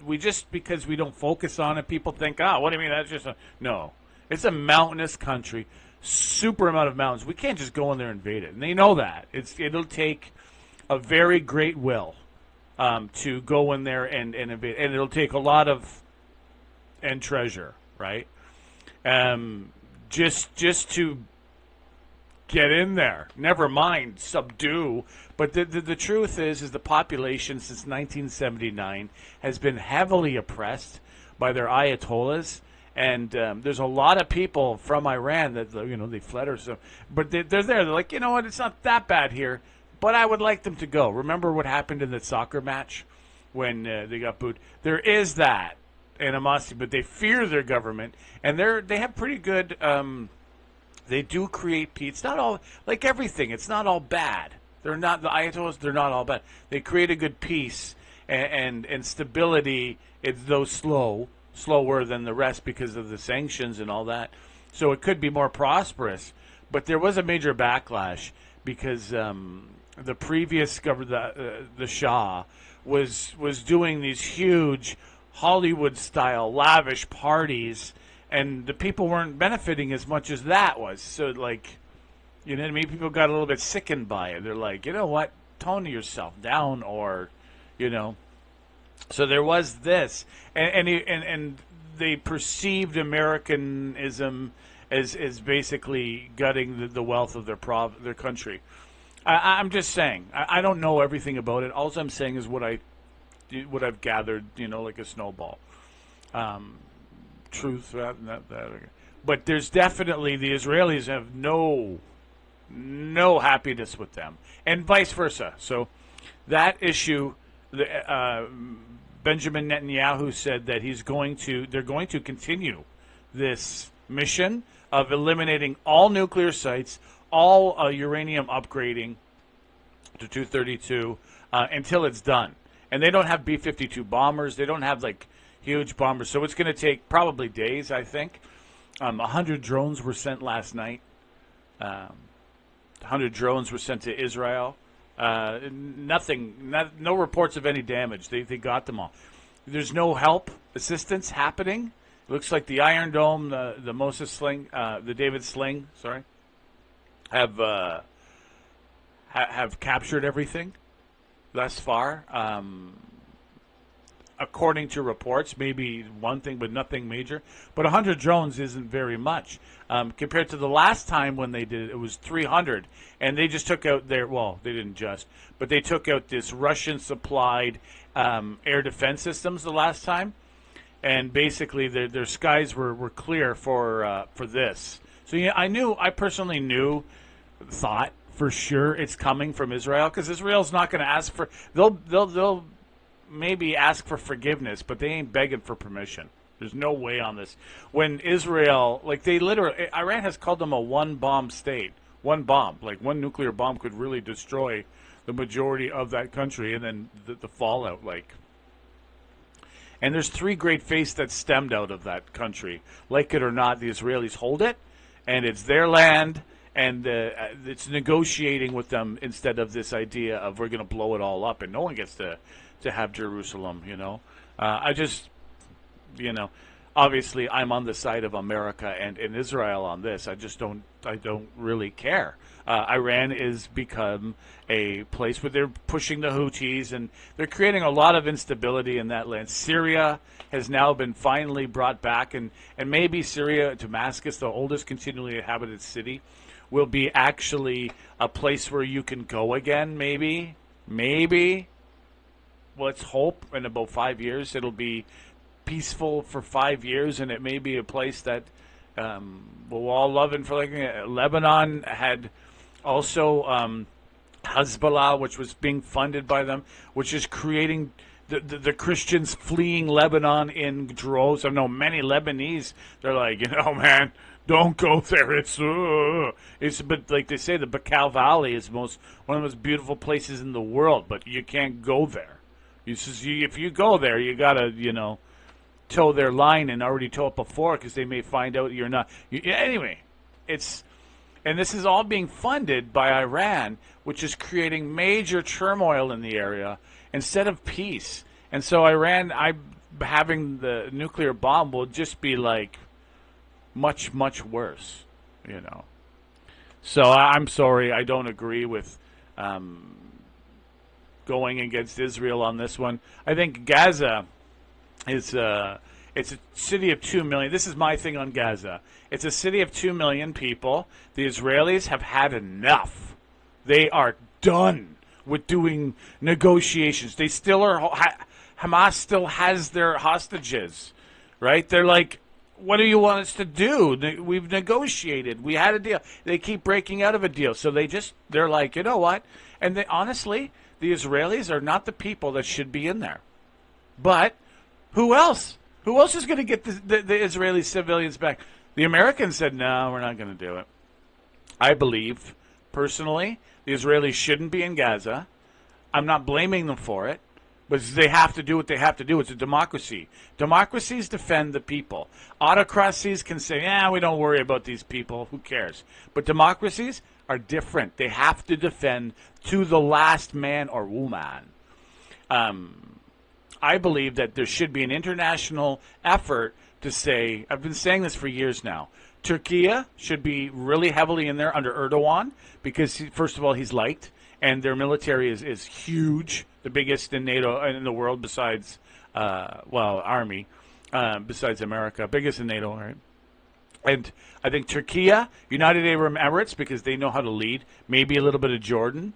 because we don't focus on it, people think, what do you mean? That's just no. It's a mountainous country, super amount of mountains. We can't just go in there and invade it, and they know that. It'll take a very great will to go in there and invade, and it'll take a lot of treasure, right? Just to get in there. Never mind subdue. But the truth is the population since 1979 has been heavily oppressed by their ayatollahs. And there's a lot of people from Iran that, they fled or so. But they're there. They're like, you know what? It's not that bad here. But I would like them to go. Remember what happened in the soccer match when they got booed? There is that animosity, but they fear their government. And they have pretty good They do create peace. It's not all, like everything, it's not all bad. They're not, the Ayatollahs, they're not all bad. They create a good peace and stability. It's though slower than the rest because of the sanctions and all that. So it could be more prosperous. But there was a major backlash because the previous government, the Shah, was doing these huge Hollywood-style lavish parties, and the people weren't benefiting as much as that was. So, like, you know what I mean? People got a little bit sickened by it. They're like, you know what? Tone yourself down, or, you know. So there was this, and they perceived Americanism as basically gutting the wealth of their country. I'm just saying. I don't know everything about it. All I'm saying is what I've gathered, you know, like a snowball. Truth, that. But there's definitely, the Israelis have no happiness with them, and vice versa. So that issue, Benjamin Netanyahu said that they're going to continue this mission of eliminating all nuclear sites, all uranium upgrading to 232 until it's done. And they don't have B-52 bombers. They don't have, like, huge bombers. So it's going to take probably days, I think. 100 drones were sent last night. 100 drones were sent to Israel. No reports of any damage. They got them all. There's no help, assistance happening. It looks like the Iron Dome, the Moses Sling, the David Sling, sorry, have captured everything thus far. According to reports, maybe one thing, but nothing major. But 100 drones isn't very much. Compared to the last time when they did it, it was 300. And they just took out they didn't just, but they took out this Russian-supplied air defense systems the last time. And basically their skies were clear for this. So yeah, I personally thought for sure it's coming from Israel, because Israel's not going to ask for, they'll maybe ask for forgiveness, but they ain't begging for permission. There's no way on this. When Israel, like, they literally, Iran has called them a one-bomb state. One bomb, like one nuclear bomb could really destroy the majority of that country, and then the fallout, like. And there's 3 great faiths that stemmed out of that country. Like it or not, the Israelis hold it, and it's their land, and it's negotiating with them instead of this idea of we're going to blow it all up, and no one gets to have Jerusalem, you know. I just, you know, obviously I'm on the side of America and Israel on this. I don't really care. Iran has become a place where they're pushing the Houthis, and they're creating a lot of instability in that land. Syria has now been finally brought back, and maybe Syria, Damascus, the oldest continually inhabited city, will be actually a place where you can go again, maybe. Let's hope in about 5 years it'll be peaceful for 5 years, and it may be a place that we'll all love. And for like Lebanon had also Hezbollah, which was being funded by them, which is creating the Christians fleeing Lebanon in droves. I know many Lebanese, they're like, you know, man, don't go there. It's but like they say, the Baikal Valley is one of the most beautiful places in the world, but you can't go there. If you go there, you gotta, you know, toe their line and already toe it before, because they may find out you're not. Anyway, and this is all being funded by Iran, which is creating major turmoil in the area instead of peace. And so Iran, having the nuclear bomb will just be like much, much worse, you know. So I'm sorry, I don't agree with going against Israel on this one. I think Gaza is it's a city of 2 million. This is my thing on Gaza. It's a city of 2 million people. The Israelis have had enough. They are done with doing negotiations. They still are. Hamas still has their hostages, right? They're like, what do you want us to do? We've negotiated. We had a deal. They keep breaking out of a deal. So they're like, you know what? And honestly, the Israelis are not the people that should be in there. But who else? Who else is going to get the Israeli civilians back? The Americans said, no, we're not going to do it. I believe, personally, the Israelis shouldn't be in Gaza. I'm not blaming them for it, but they have to do what they have to do. It's a democracy. Democracies defend the people. Autocracies can say, we don't worry about these people. Who cares? But democracies are different. They have to defend to the last man or woman. I believe that there should be an international effort to say, I've been saying this for years now, Turkey should be really heavily in there under Erdogan because, first of all, he's liked, and their military is huge, the biggest in NATO in the world besides, army, besides America, biggest in NATO, right? And I think Turkey, United Arab Emirates, because they know how to lead, maybe a little bit of Jordan,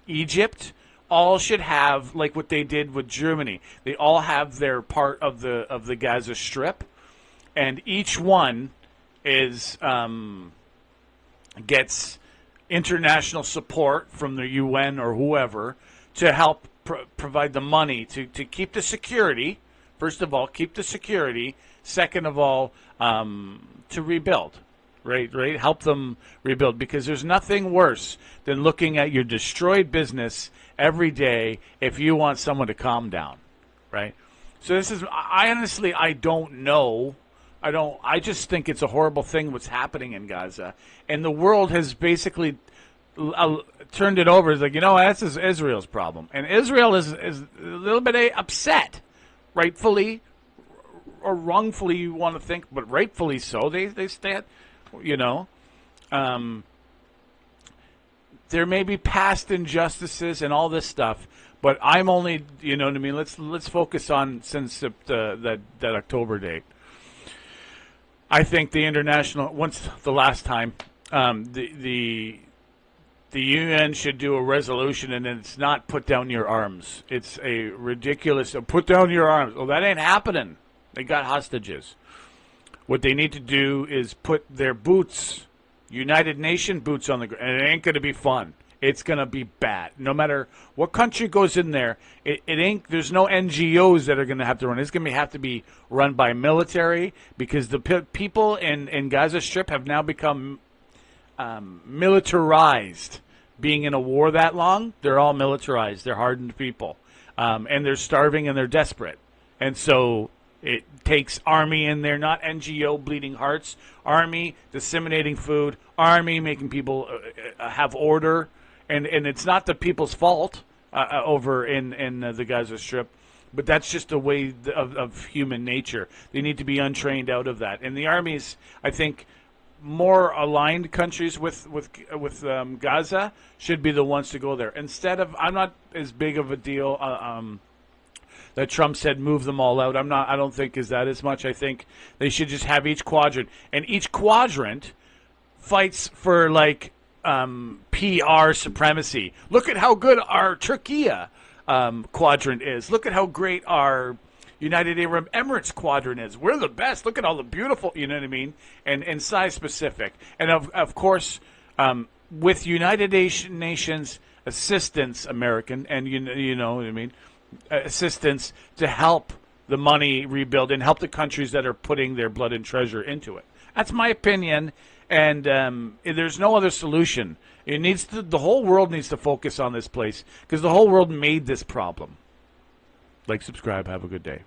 Egypt, all should have, like what they did with Germany, they all have their part of the Gaza Strip, and each one is gets international support from the UN or whoever to help provide the money to keep the security. First of all, keep the security. Second of all, to rebuild, right? Help them rebuild, because there's nothing worse than looking at your destroyed business every day if you want someone to calm down, right? So this is, I honestly don't know. I just think it's a horrible thing what's happening in Gaza. And the world has basically turned it over. It's like, that's Israel's problem. And Israel is a little bit upset, rightfully or wrongfully, you want to think, but rightfully so. They stand, there may be past injustices and all this stuff, but I'm only, you know what I mean? Let's focus on since that October date. I think the international, the last time, the UN should do a resolution, and it's not put down your arms. It's a ridiculous, put down your arms. Well, that ain't happening. They got hostages. What they need to do is put their boots, United Nations boots on the ground, and it ain't going to be fun. It's going to be bad. No matter what country goes in there, it ain't. There's no NGOs that are going to have to run. It's going to have to be run by military, because the people in Gaza Strip have now become militarized. Being in a war that long, they're all militarized. They're hardened people, and they're starving and they're desperate. And so it takes army in there, not NGO bleeding hearts. Army disseminating food. Army making people have order. And it's not the people's fault over in the Gaza Strip, but that's just a way of human nature. They need to be untrained out of that. And the armies, I think, more aligned countries with Gaza should be the ones to go there. Instead of, I'm not as big of a deal that Trump said move them all out. I don't think is that as much. I think they should just have each quadrant, and each quadrant fights for like PR supremacy. Look at how good our Turkey quadrant is. Look at how great our United Arab Emirates quadrant is. We're the best. Look at all the beautiful, you know what I mean? And size specific. And of course, with United Nations assistance, American, and you know what I mean, assistance to help the money rebuild and help the countries that are putting their blood and treasure into it. That's my opinion. And there's no other solution. The whole world needs to focus on this place, because the whole world made this problem. Like, subscribe, have a good day.